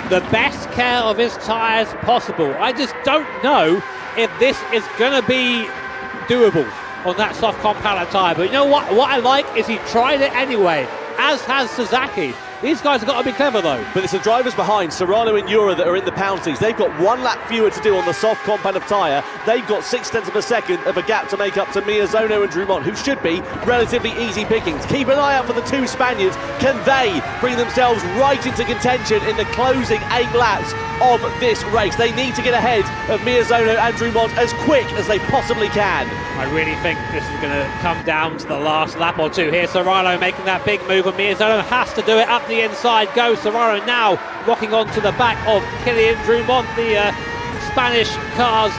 the best care of his tyres possible. I just don't know if this is going to be doable on that soft compound tyre. But you know what I like is he tried it anyway, as has Sasaki. These guys have got to be clever though. But it's the drivers behind, Serrano and Jura, that are in the penalties. They've got 1 lap fewer to do on the soft compound of tyre. They've got 0.6 of a second of a gap to make up to Miyazono and Drumont, who should be relatively easy pickings. Keep an eye out for the 2 Spaniards. Can they bring themselves right into contention in the closing 8 laps of this race? They need to get ahead of Miyazono and Drumont as quick as they possibly can. I really think this is going to come down to the last lap or two here. Serrano making that big move, and Miyazono has to do it. Up the inside goes Serrano, now rocking onto the back of Kylian Drumont. The Spanish cars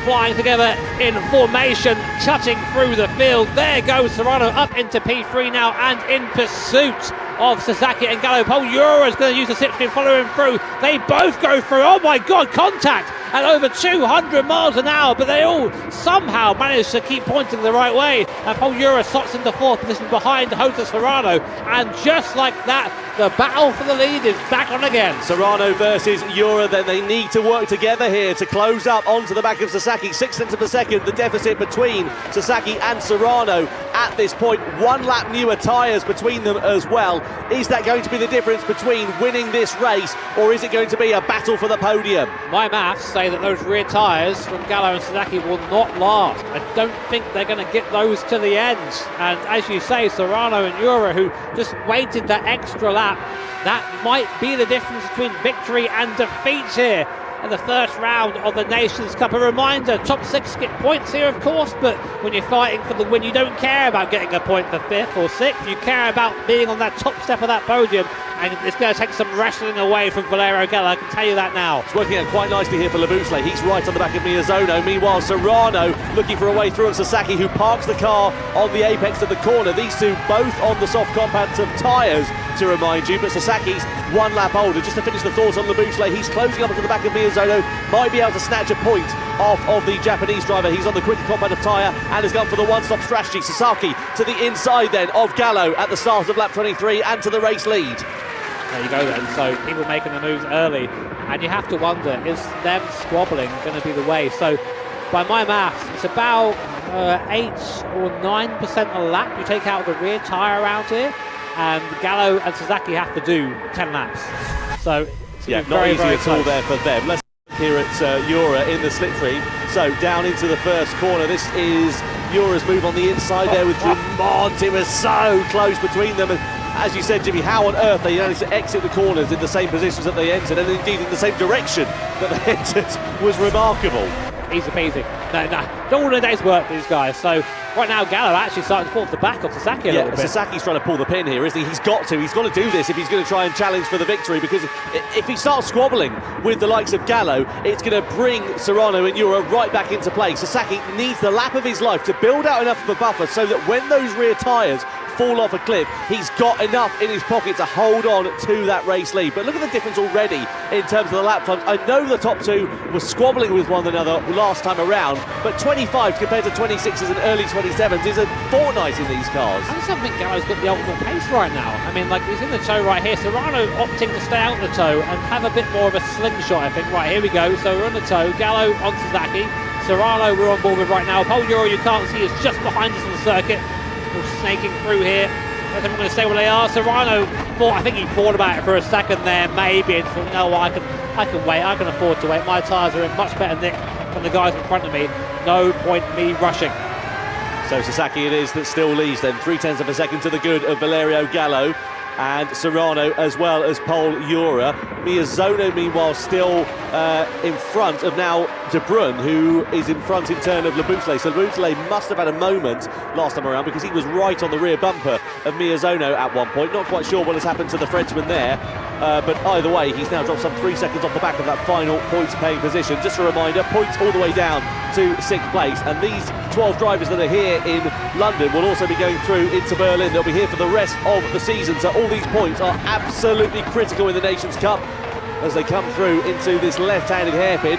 flying together in formation, cutting through the field. There goes Serrano up into P3 now, and in pursuit of Sasaki and Gallo. Paul Jura is going to use the slipstream, follow him through. They both go through. Oh my God, contact at over 200 miles an hour, but they all somehow manage to keep pointing the right way. And Paul Jura slots into 4th position behind Jose Serrano. And just like that, the battle for the lead is back on again. Serrano versus Jura, then they need to work together here to close up onto the back of Sasaki. 0.6 of a second, the deficit between Sasaki and Serrano at this point. 1 lap newer tyres between them as well. Is that going to be the difference between winning this race, or is it going to be a battle for the podium? My maths say that those rear tyres from Gallo and Sasaki will not last. I don't think they're going to get those to the end. And as you say, Serrano and Jura, who just waited that extra lap, that might be the difference between victory and defeat here in the first round of the Nations Cup. A reminder, top 6 get points here, of course, but when you're fighting for the win, you don't care about getting a point for 5th or 6th. You care about being on that top step of that podium, and it's going to take some wrestling away from Valerio Gallo, I can tell you that now. It's working out quite nicely here for Labusle. He's right on the back of Miyazono. Meanwhile, Serrano looking for a way through on Sasaki, who parks the car on the apex of the corner. These two both on the soft compound of tyres, to remind you, but Sasaki's 1 lap older. Just to finish the thoughts on Labusle, he's closing up to the back of Miyazono, might be able to snatch a point off of the Japanese driver. He's on the quicker compound of tyre and has gone for the one-stop strategy. Sasaki to the inside then of Gallo at the start of lap 23 and to the race lead. There you go then, so people making the moves early, and you have to wonder, is them squabbling going to be the way? So by my maths, it's about 8 or 9% a lap you take out of the rear tyre around here, and Gallo and Sasaki have to do 10 laps. So it's not very, easy very at close all there for them. Let's look here at Jura in the slipstream. So down into the first corner. This is Jura's move on the inside there with Drumont. It was so close between them. And as you said, Jimmy, how on earth they managed to exit the corners in the same positions that they entered, and indeed in the same direction that they entered, was remarkable. Easy peasy. No, done all the day's work, these guys. So Right now, Gallo actually starting to fall off the back of Sasaki a little bit. Sasaki's trying to pull the pin here, isn't he? He's got to do this if he's going to try and challenge for the victory, because if he starts squabbling with the likes of Gallo, it's going to bring Serrano and Ura right back into play. Sasaki needs the lap of his life to build out enough of a buffer so that when those rear tyres fall off a cliff, he's got enough in his pocket to hold on to that race lead. But look at the difference already in terms of the lap times. I know the top two were squabbling with one another last time around, but 25s compared to 26s and early 27s is a fortnight in these cars. I just don't think Gallo's got the ultimate pace right now. I mean, like, he's in the toe right here. Serrano opting to stay out the toe and have a bit more of a slingshot, I think. Right, here we go. So we're on the toe. Gallo on Sasaki. Serrano we're on board with right now. Pole Euro you can't see is just behind us on the circuit. Snaking through here. I think we're going to stay where they are. Serrano I think he thought about it for a second there, maybe, and thought, no, I can wait, I can afford to wait. My tyres are in much better nick than the guys in front of me. No point me rushing. So Sasaki it is that still leads then, 0.3 of a second to the good of Valerio Gallo and Serrano, as well as Pole Ura. Miyazono, meanwhile, still in front of now De Bruyne, who is in front in turn of Laboutelet. So Laboutelet must have had a moment last time around, because he was right on the rear bumper of Miyazono at one point. Not quite sure what has happened to the Frenchman there, but either way, he's now dropped some 3 seconds off the back of that final points-paying position. Just a reminder, points all the way down to 6th place, and these 12 drivers that are here in London will also be going through into Berlin. They'll be here for the rest of the season, so all these points are absolutely critical in the Nations Cup as they come through into this left-handed hairpin.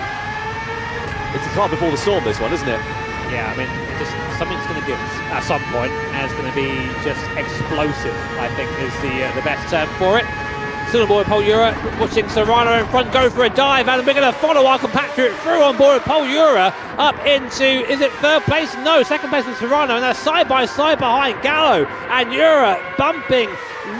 It's a car before the storm, this one, isn't it? Yeah, I mean, just something's going to give at some point, and it's going to be just explosive, I think, is the best term for it. Still on board Pole Ura, watching Serrano in front go for a dive, and we're going to follow our compatriot through on board Pole Ura up into, is it 3rd place? No, 2nd place with Serrano, and they're side by side behind Gallo and Ura bumping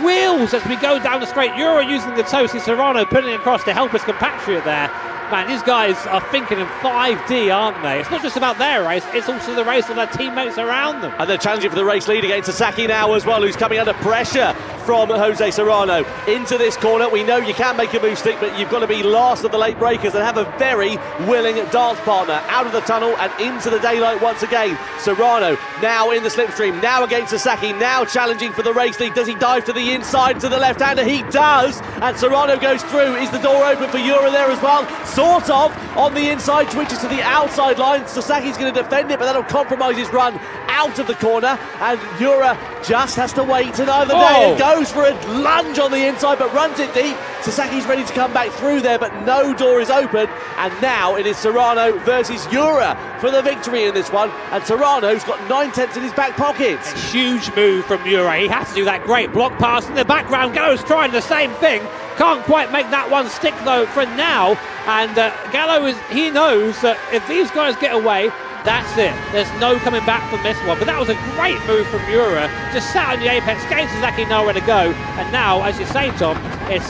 wheels as we go down the straight. Ura using the toe, see Serrano putting across to help his compatriot there. Man, these guys are thinking in 5D, aren't they? It's not just about their race, it's also the race of their teammates around them. And they're challenging for the race lead against Sasaki now as well, who's coming under pressure from Jose Serrano into this corner. We know you can make a move stick, but you've got to be last of the late breakers and have a very willing dance partner. Out of the tunnel and into the daylight once again. Serrano now in the slipstream, now against Sasaki, now challenging for the race lead. Does he dive to the inside, to the left-hander? He does, and Serrano goes through. Is the door open for Ura there as well? Sort of, on the inside, twitches to the outside line. Sasaki's going to defend it, but that'll compromise his run out of the corner, and Ura just has to wait another day and goes for a lunge on the inside, but runs it deep. Sasaki's ready to come back through there, but no door is open, and now it is Serrano versus Ura for the victory in this one, and Serrano's got 9/10 in his back pocket. A huge move from Ura. He has to do that great block pass in the background. Gallo's trying the same thing. Can't quite make that one stick though for now, and Gallo he knows that if these guys get away, that's it. There's no coming back from this one. But that was a great move from Ura. Just sat on the apex, gave Sasaki nowhere to go, and now, as you say, Tom, it's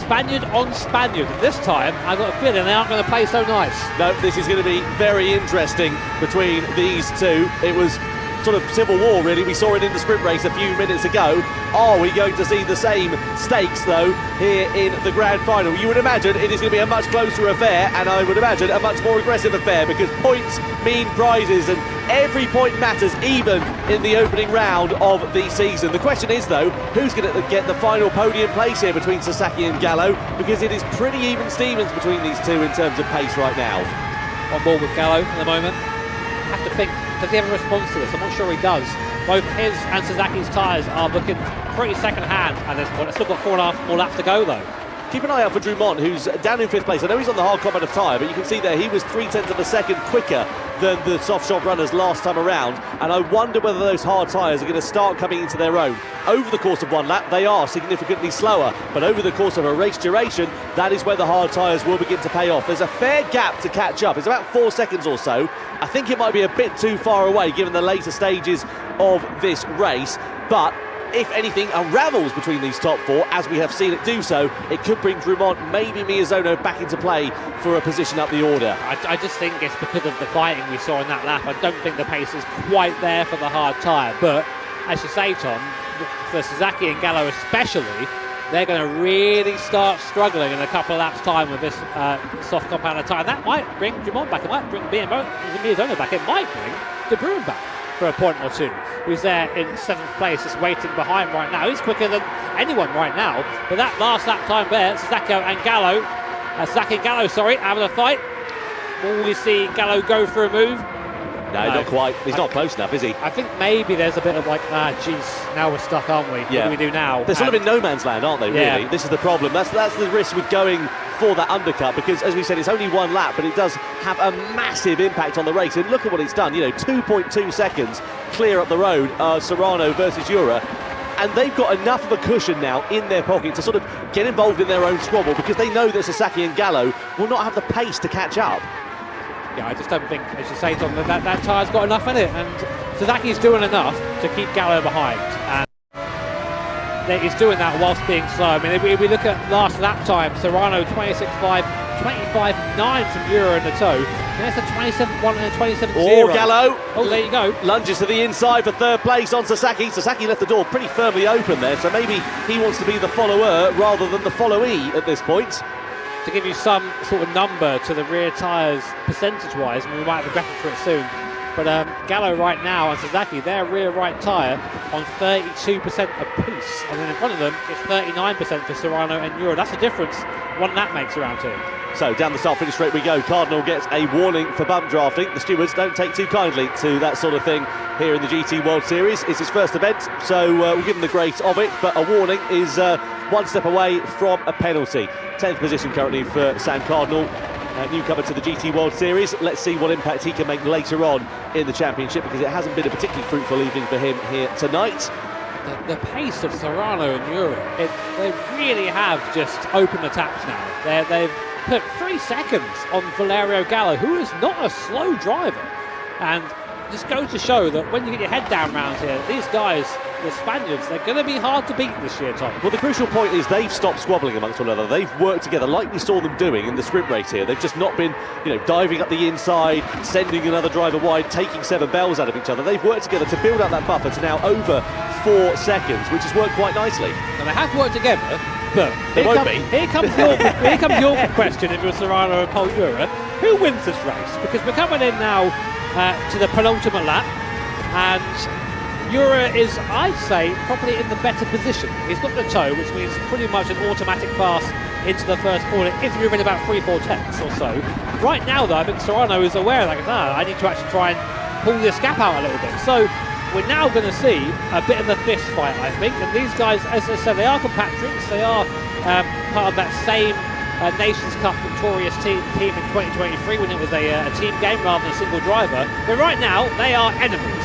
Spaniard on Spaniard. This time, I've got a feeling they aren't going to play so nice. No, this is going to be very interesting between these two. It was sort of civil war, really. We saw it in the sprint race a few minutes ago. Are we going to see the same stakes, though, here in the grand final? You would imagine it is going to be a much closer affair, and I would imagine a much more aggressive affair, because points mean prizes, and every point matters, even in the opening round of the season. The question is, though, who's going to get the final podium place here between Sasaki and Gallo, because it is pretty even Stevens between these two in terms of pace right now. On board with Gallo at the moment. Have to think, does he have a response to this? I'm not sure he does. Both his and Sasaki's tyres are looking pretty second hand at this point. It's still got 4.5 more laps to go though. Keep an eye out for Drummond, who's down in 5th place. I know he's on the hard combat of tyre, but you can see there he was 0.3 of a second quicker than the soft shop runners last time around, and I wonder whether those hard tyres are going to start coming into their own. Over the course of one lap, they are significantly slower, but over the course of a race duration, that is where the hard tyres will begin to pay off. There's a fair gap to catch up. It's about 4 seconds or so. I think it might be a bit too far away given the later stages of this race, but if anything unravels between these top four, as we have seen it do so, it could bring Drummond, maybe Miyazono, back into play for a position up the order. I just think it's because of the fighting we saw in that lap. I don't think the pace is quite there for the hard tyre, but as you say, Tom, for Sasaki and Gallo especially, they're going to really start struggling in a couple of laps' time with this soft compound tyre. That might bring Drummond back, it might bring Miyazono back, it might bring De Bruyne back. for a point or two, who's there in 7th place, just waiting behind right now. He's quicker than anyone right now. But that last lap time there, Sasaki and Gallo, having a fight. Will we see Gallo go for a move? No, not quite. He's not close enough, is he? I think maybe there's a bit of like, geez, now we're stuck, aren't we? Yeah. What do we do now? They're sort of in no man's land, aren't they, really? Yeah. This is the problem. That's the risk with going for that undercut, because, as we said, it's only one lap, but it does have a massive impact on the race. And look at what it's done. 2.2 seconds clear up the road, Serrano versus Jura. And they've got enough of a cushion now in their pocket to sort of get involved in their own squabble, because they know that Sasaki and Gallo will not have the pace to catch up. Yeah, I just don't think, as you say, Tom, that tyre's got enough in it, and Sasaki's doing enough to keep Gallo behind, and he's doing that whilst being slow. I mean, if we look at last lap time, Serrano 26.5, 25.9 from Jura in the toe, and that's a 27.1 and a 27.0. Oh, Gallo! Oh, there you go. Lunges to the inside for 3rd place on Sasaki. Sasaki left the door pretty firmly open there, so maybe he wants to be the follower rather than the followee at this point. To give you some sort of number to the rear tyres percentage-wise, I mean, we might have a graphic for it soon, but Gallo right now and Sasaki, their rear right tyre on 32% apiece, and then in front of them it's 39% for Serrano and Jura. That's the difference one lap makes around here. So down the start-finish straight we go. Cardinal gets a warning for bump drafting. The stewards don't take too kindly to that sort of thing here in the GT World Series. It's his first event, so we'll give him the grace of it, but a warning is one step away from a penalty. 10th position currently for Sam Cardinal, newcomer to the GT World Series. Let's see what impact he can make later on in the championship, because it hasn't been a particularly fruitful evening for him here tonight. The pace of Serrano and Jura, they really have just opened the taps now. They've put 3 seconds on Valerio Gallo, who is not a slow driver, and just goes to show that when you get your head down round here, these guys, the Spaniards, they're going to be hard to beat this year, Tom. Well, the crucial point is they've stopped squabbling amongst one another. They've worked together like we saw them doing in the sprint race here. They've just not been, diving up the inside, sending another driver wide, taking 7 bells out of each other. They've worked together to build up that buffer to now over 4 seconds, which has worked quite nicely. Now, they have worked together, but here comes your question if you're Serrano and Paul Jura. Who wins this race? Because we're coming in now to the penultimate lap, and Jura is, I'd say, probably in the better position. He's got the toe, which means pretty much an automatic pass into the first corner if you're in about 3-4 tenths or so. Right now, though, I think Serrano is aware, like, I need to actually try and pull this gap out a little bit. So we're now going to see a bit of a fist fight, I think. And these guys, as I said, they are compatriots. They are part of that same Nations Cup victorious team in 2023 when it was a team game rather than a single driver. But right now, they are enemies.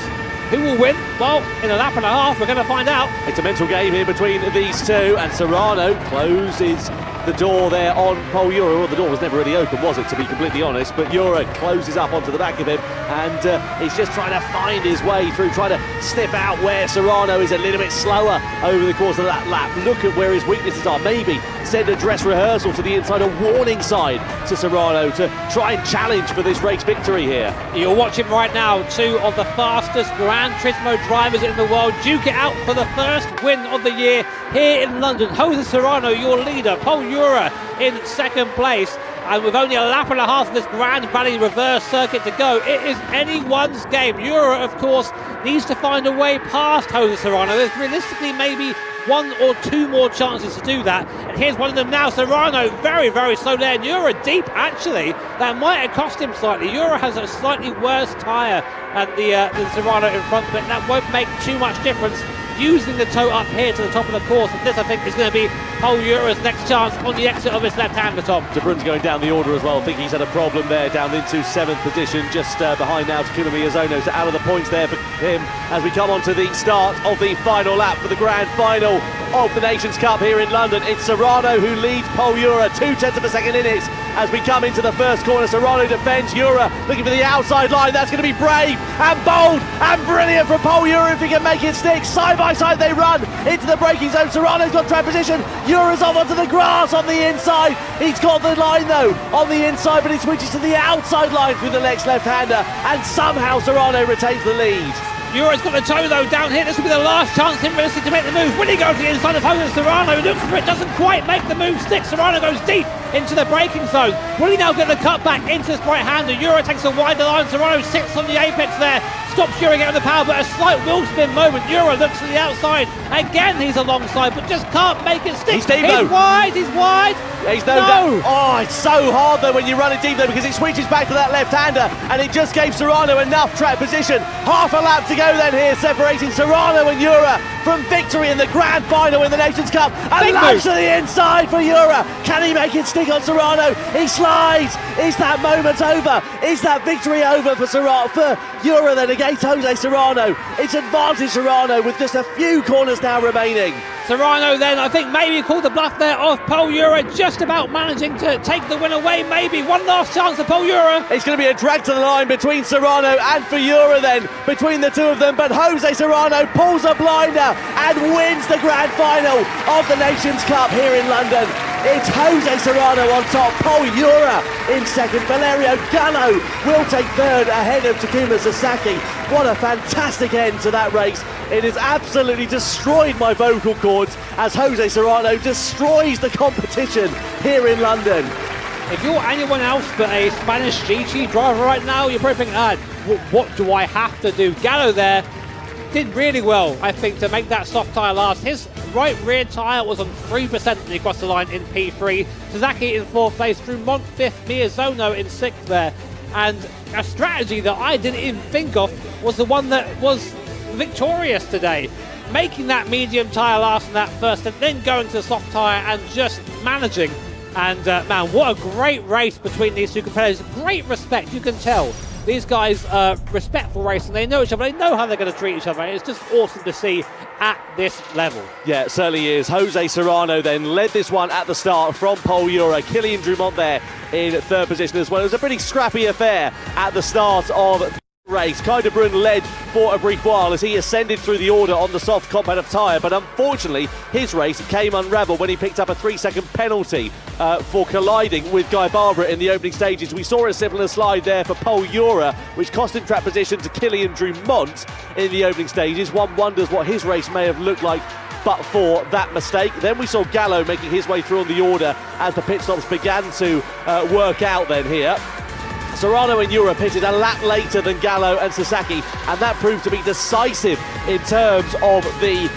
Who will win? Well, in a lap and a half, we're going to find out. It's a mental game here between these two, and Serrano closes the door there on Paul Jura. Well, the door was never really open, was it, to be completely honest? But Jura closes up onto the back of him, and he's just trying to find his way through, trying to sniff out where Serrano is a little bit slower over the course of that lap. Look at where his weaknesses are. Maybe send a dress rehearsal to the inside, a warning side to Serrano to try and challenge for this race victory here. You're watching right now 2 of the fastest Gran Turismo drivers in the world duke it out for the first win of the year here in London. Jose Serrano, your leader, Paul Jura in 2nd place, and with only a lap and a half of this Grand Valley reverse circuit to go, it is anyone's game. Jura, of course, needs to find a way past Jose Serrano. There's realistically maybe 1 or 2 more chances to do that, and here's one of them now. Serrano very, very slow there. Jura deep, actually. That might have cost him slightly. Jura has a slightly worse tyre than Serrano in front, but that won't make too much difference. Using the toe up here to the top of the course, and this I think is going to be Paul Jura's next chance on the exit of his left-hander, Tom. De Bruyne's going down the order as well. I think he's had a problem there, down into 7th position, just behind now Takuma Miyazono. So out of the points there for him as we come on to the start of the final lap for the grand final of the Nations Cup here in London. It's Serrano who leads Paul Jura 0.2 of a second in it. As we come into the first corner, Serrano defends. Jura looking for the outside line. That's going to be brave and bold and brilliant from Paul Jura if he can make it stick. Side by side they run into the braking zone. Serrano's got track position. Jura's off onto the grass on the inside. He's got the line though on the inside, but he switches to the outside line through the next left-hander, and somehow Serrano retains the lead. Jura's got the toe though down here. This will be the last chance him realistic to make the move. Will he go to the inside of Jose Serrano? He looks for it, doesn't quite make the move stick. Serrano goes deep into the braking zone. Will he now get the cut back into this right-hander? Euro takes a wider line. Serrano sits on the apex there. Stops Euro getting the power, but a slight wheel spin moment. Euro looks to the outside. Again, he's alongside, but just can't make it stick. He's deep though. He's wide. He's no. Oh, it's so hard though when you run it deep though, because it switches back to that left-hander, and it just gave Serrano enough track position. Half a lap to go then here, separating Serrano and Euro from victory in the grand final in the Nations Cup. And launch to the inside for Euro. Can he make it stick on Serrano? He slides. Is that moment over? Is that victory over for Euro then against Jose Serrano? It's advantage Serrano with just a few corners now remaining. Serrano then, I think, maybe called the bluff there off Pol Euro, just about managing to take the win away, maybe. One last chance for Pol Euro. It's going to be a drag to the line between Serrano and for Euro then, between the two of them, but Jose Serrano pulls a blinder and wins the grand final of the Nations Cup here in London. It's Jose Serrano on top, Pol Euro in second, Valerio Gallo will take third ahead of Takuma Sasaki. What a fantastic end to that race. It has absolutely destroyed my vocal cords as Jose Serrano destroys the competition here in London. If you're anyone else but a Spanish GT driver right now, you're probably thinking, what do I have to do? Gallo there did really well, I think, to make that soft tyre last. His right rear tyre was on 3% when he crossed the line in P3. Sasaki in 4th place, Drummond 5th, Miyazono in 6th there. And a strategy that I didn't even think of was the one that was victorious today. Making that medium tyre last in that first, and then going to the soft tyre and just managing. And man, what a great race between these two competitors. Great respect, you can tell. These guys are respectful racing. They know each other. They know how they're going to treat each other. It's just awesome to see at this level. Yeah, it certainly is. Jose Serrano then led this one at the start from Pol Euro. Kylian Drummond there in third position as well. It was a pretty scrappy affair at the start of the race. Kai de Bruyne led for a brief while as he ascended through the order on the soft competitive tyre, but unfortunately his race came unravelled when he picked up a 3-second penalty for colliding with Guy Barbara in the opening stages. We saw a similar slide there for Pol Euro, which cost him track position to Kylian Drummond in the opening stages. One wonders what his race may have looked like but for that mistake. Then we saw Gallo making his way through on the order as the pit stops began to work out then here. Serrano and Euro pitted a lap later than Gallo and Sasaki, and that proved to be decisive in terms of the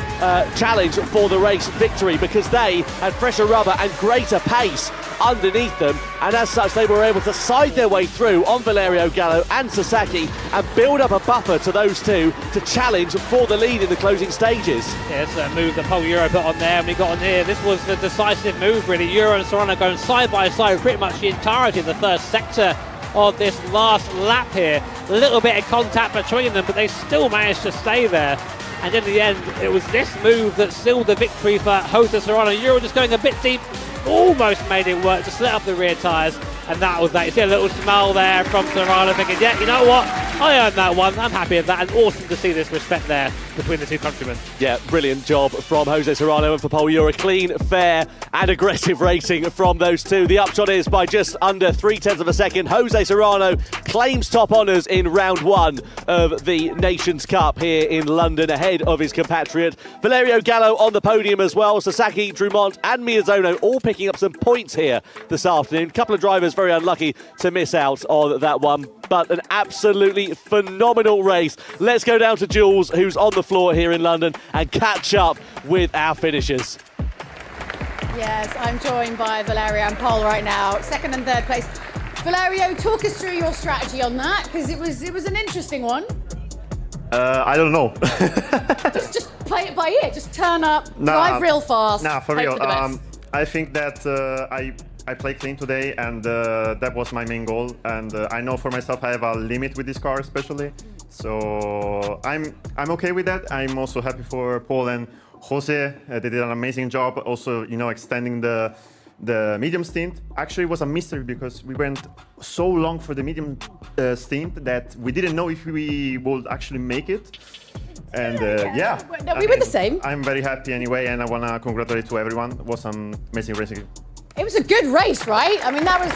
challenge for the race victory, because they had fresher rubber and greater pace underneath them, and as such they were able to side their way through on Valerio Gallo and Sasaki and build up a buffer to those two to challenge for the lead in the closing stages. Yeah, it's a move that Pol Euro put on there, and we got on here. This was the decisive move really. Euro and Serrano going side by side pretty much the entirety of the first sector of this last lap here. A little bit of contact between them, but they still managed to stay there. And in the end, it was this move that sealed the victory for Jose Serrano. Euro just going a bit deep, almost made it work to split up the rear tyres, and that was that. You see a little smile there from Serrano thinking, yeah, you know what, I earned that one, I'm happy with that, and awesome to see this respect there between the two countrymen. Yeah, brilliant job from Jose Serrano and for Pol Euro. Clean, fair and aggressive racing from those two. The upshot is by just under 0.3 of a second, Jose Serrano claims top honours in round one of the Nations Cup here in London ahead of his compatriot. Valerio Gallo on the podium as well. Sasaki, Drummond and Miyazono all picking up some points here this afternoon. A couple of drivers very unlucky to miss out on that one, but an absolutely phenomenal race. Let's go down to Jules, who's on the floor here in London, and catch up with our finishers. Yes, I'm joined by Valerio and Pol right now, second and third place. Valerio, talk us through your strategy on that, because it was an interesting one. I don't know. just play it by ear. Just turn up, drive real fast. Nah, for real. I think that I played clean today, and that was my main goal. And I know for myself I have a limit with this car, especially. So I'm okay with that. I'm also happy for Pol and Jose. They did an amazing job. Also, you know, extending the medium stint. Actually, it was a mystery because we went so long for the medium stint that we didn't know if we would actually make it. And yeah, no, we were the same. I'm very happy anyway, and I want to congratulate to everyone. It was an amazing racing. It was a good race, right? I mean, that was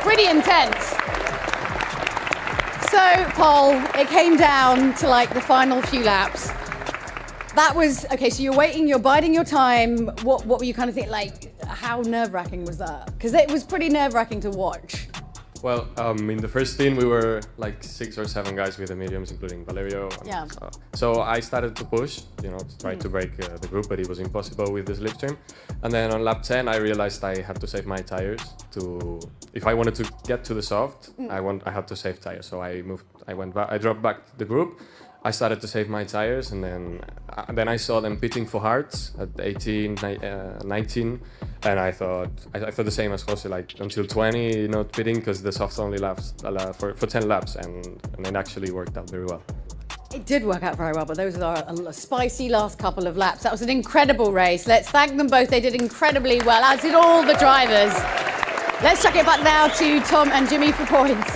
pretty intense. So, Pol, it came down to like the final few laps. That was, okay, so you're waiting, you're biding your time. What were you kind of thinking, like, how nerve-wracking was that? Because it was pretty nerve-wracking to watch. Well, in the first team, we were like 6 or 7 guys with the mediums, including Valerio. Yeah. So I started to push, to try to break the group, but it was impossible with the slipstream. And then on lap 10, I realized I had to save my tires. If I wanted to get to the soft, I had to save tires. So I went back, I dropped back to the group. I started to save my tires, and then I saw them pitting for hards at 18, 19, and I thought the same as Jose, like until 20, not pitting, because the softs only lasts for 10 laps, and it actually worked out very well. It did work out very well, but those are a spicy last couple of laps. That was an incredible race. Let's thank them both. They did incredibly well, as did all the drivers. Let's chuck it back now to Tom and Jimmy for points.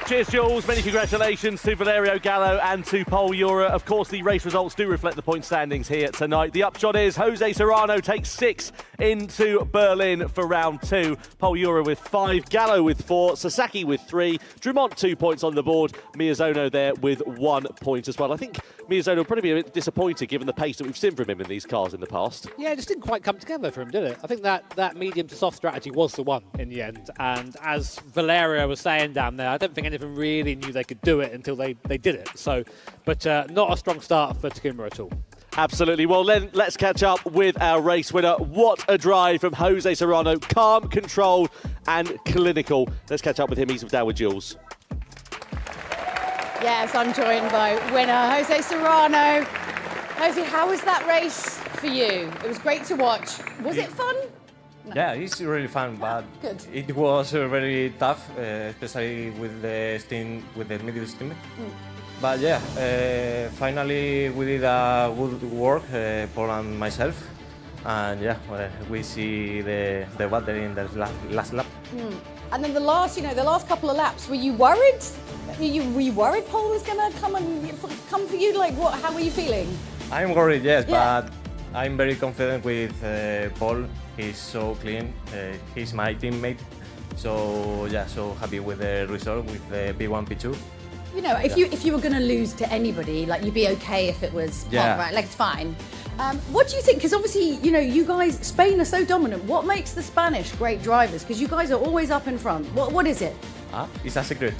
Cheers, Jules. Many congratulations to Valerio Gallo and to Pol Ura. Of course, the race results do reflect the point standings here tonight. The upshot is Jose Serrano takes 6 into Berlin for round 2. Pol Ura with 5, Gallo with 4, Sasaki with 3, Drummond 2 points on the board, Miyazono there with 1 point as well. I think Miyazono will probably be a bit disappointed given the pace that we've seen from him in these cars in the past. Yeah, it just didn't quite come together for him, did it? I think that medium to soft strategy was the one in the end. And as Valerio was saying down there, I don't think anyone really knew they could do it until they did it. So, but not a strong start for Takuma at all. Absolutely. Well, then let's catch up with our race winner. What a drive from Jose Serrano. Calm, controlled and clinical. Let's catch up with him. He's down with Jules. Yes, I'm joined by winner Jose Serrano. Jose, how was that race for you? It was great to watch. Was it fun? No. Yeah, it's really fun, but good. It was very tough, especially with the middle steam. But yeah, finally we did a good work, Paul and myself, and yeah, we see the battery in the last lap. And then the last couple of laps, were you worried? Were you worried Paul was going to come for you? Like, what? How were you feeling? I'm worried, yes, but I'm very confident with Paul. He's so clean. He's my teammate. So yeah, so happy with the result with the P1, P2. You know, if you were going to lose to anybody, like you'd be okay if it was Paul, right? Like it's fine. What do you think? Because obviously, you guys, Spain are so dominant. What makes the Spanish great drivers? Because you guys are always up in front. What is it? It's a secret.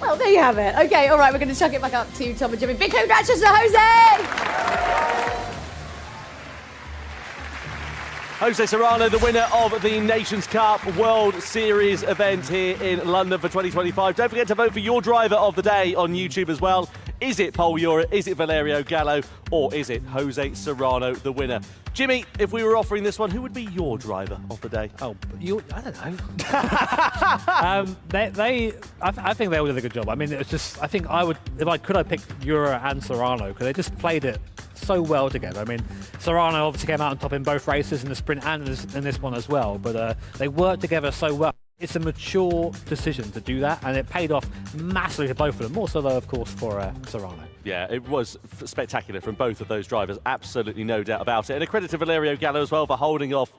Well, there you have it. Okay, all right, we're going to chuck it back up to Tom and Jimmy. Big congratulations to Jose! Jose Serrano, the winner of the Nations Cup World Series event here in London for 2025. Don't forget to vote for your driver of the day on YouTube as well. Is it Pol Ura? Is it Valerio Gallo? Or is it Jose Serrano, the winner? Jimmy, if we were offering this one, who would be your driver of the day? Oh, I don't know. I think they all did a good job. I mean, it's just, I think I'd pick Ura and Serrano because they just played it so well together. I mean, Serrano obviously came out on top in both races, in the sprint and in this one as well, but they worked together so well. It's a mature decision to do that, and it paid off massively for both of them, more so though, of course, for Serrano. Yeah, it was spectacular from both of those drivers, absolutely no doubt about it. And a credit to Valerio Gallo as well for holding off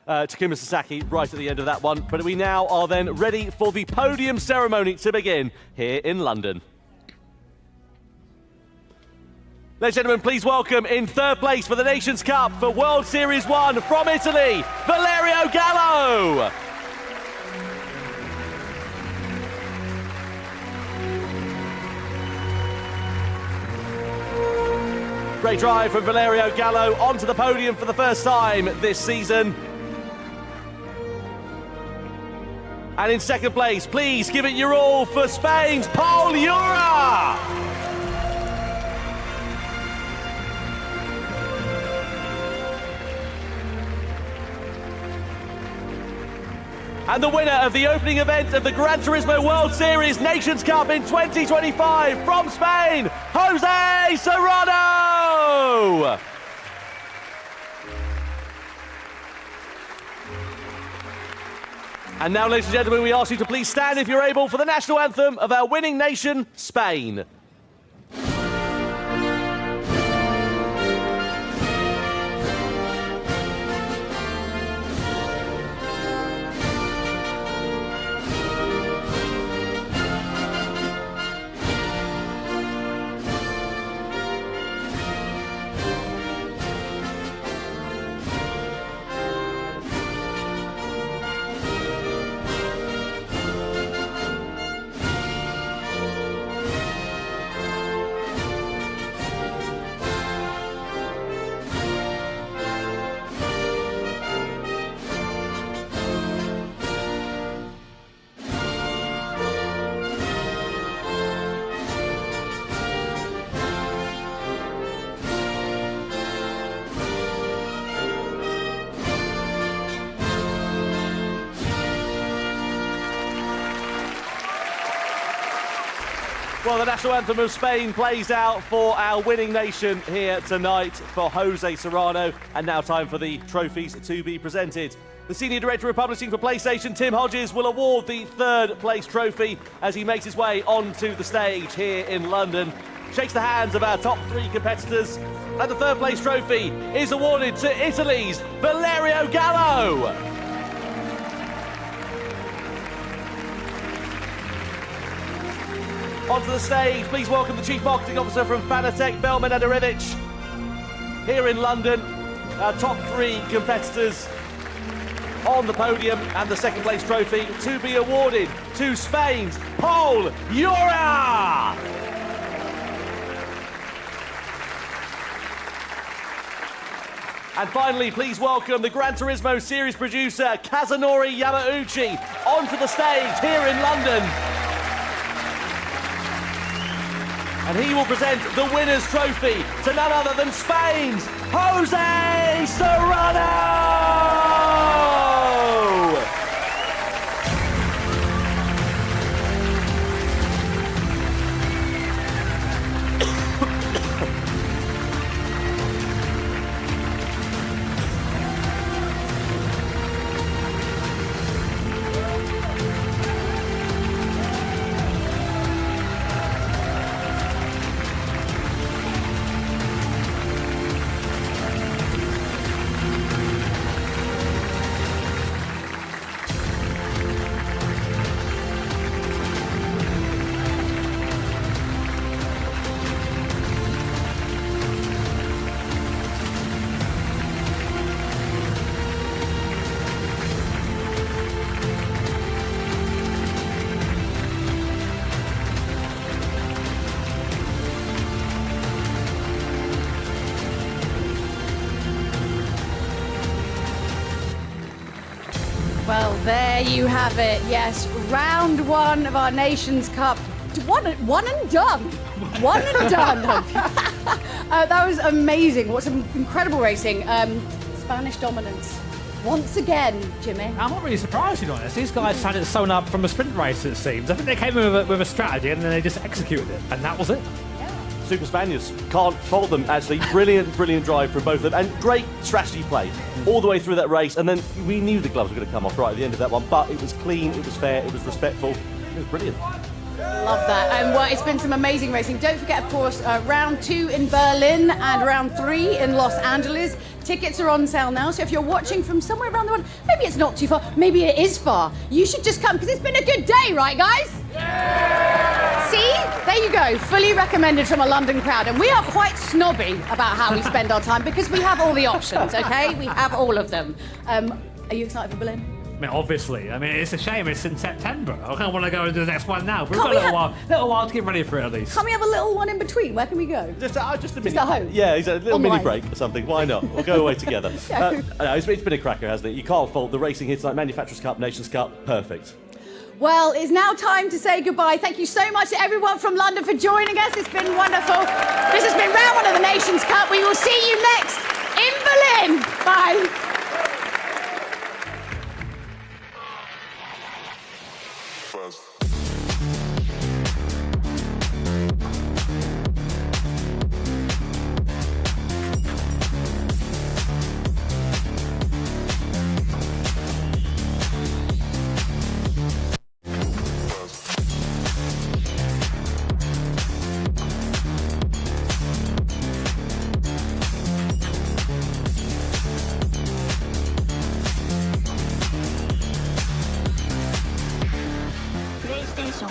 Takuma Sasaki right at the end of that one. But we now are then ready for the podium ceremony to begin here in London. Ladies and gentlemen, please welcome in third place for the Nations Cup for World Series 1 from Italy, Valerio Gallo. Great drive from Valerio Gallo onto the podium for the first time this season. And in second place, please give it your all for Spain's Pol Ura. And the winner of the opening event of the Gran Turismo World Series Nations Cup in 2025 from Spain, Jose Serrano! And now, ladies and gentlemen, we ask you to please stand if you're able for the national anthem of our winning nation, Spain. Well, the national anthem of Spain plays out for our winning nation here tonight for Jose Serrano. And now time for the trophies to be presented. The Senior Director of Publishing for PlayStation, Tim Hodges, will award the third place trophy as he makes his way onto the stage here in London. Shakes the hands of our top 3 competitors. And the third place trophy is awarded to Italy's Valerio Gallo. Onto the stage, please welcome the Chief Marketing Officer from Fanatec, Belman Adarevic. Here in London, our top 3 competitors on the podium, and the second place trophy to be awarded to Spain's Paul Yura. And finally, please welcome the Gran Turismo series producer Kazunori Yamauchi onto the stage here in London. And he will present the winner's trophy to none other than Spain's Jose Serrano! Well, there you have it. Yes, round 1 of our Nations Cup. One and done. One and done. That was amazing. What some incredible racing. Spanish dominance. Once again, Jimmy. I'm not really surprised, to be honest. These guys had it sewn up from a sprint race, it seems. I think they came in with a strategy and then they just executed it. And that was it. Super Spaniards, can't fault them actually. Brilliant drive from both of them, and great strategy play all the way through that race. And then we knew the gloves were going to come off right at the end of that one, but it was clean, it was fair, it was respectful, it was brilliant. Love that. And well, it's been some amazing racing. Don't forget, of course, round 2 in Berlin and round 3 in Los Angeles. Tickets are on sale now, so if you're watching from somewhere around the world, maybe it's not too far, maybe it is far, you should just come, because it's been a good day, right, guys? Yeah! See? There you go. Fully recommended from a London crowd. And we are quite snobby about how we spend our time, because we have all the options, okay? We have all of them. Are you excited for Berlin? I mean, obviously. I mean, it's a shame it's in September. I kind of want to go and do the next one now. But we've Can't got we a little while to get ready for it, at least. Can't we have a little one in between? Where can we go? Just a mini. at home? Yeah, it's a little Online. mini break or something. Why not? We'll go away together. It's been a cracker, hasn't it? You can't fault the racing here tonight. Manufacturers' Cup, Nations Cup, perfect. Well, it's now time to say goodbye. Thank you so much to everyone from London for joining us. It's been wonderful. This has been round 1 of the Nations Cup. We will see you next in Berlin. Bye. PlayStation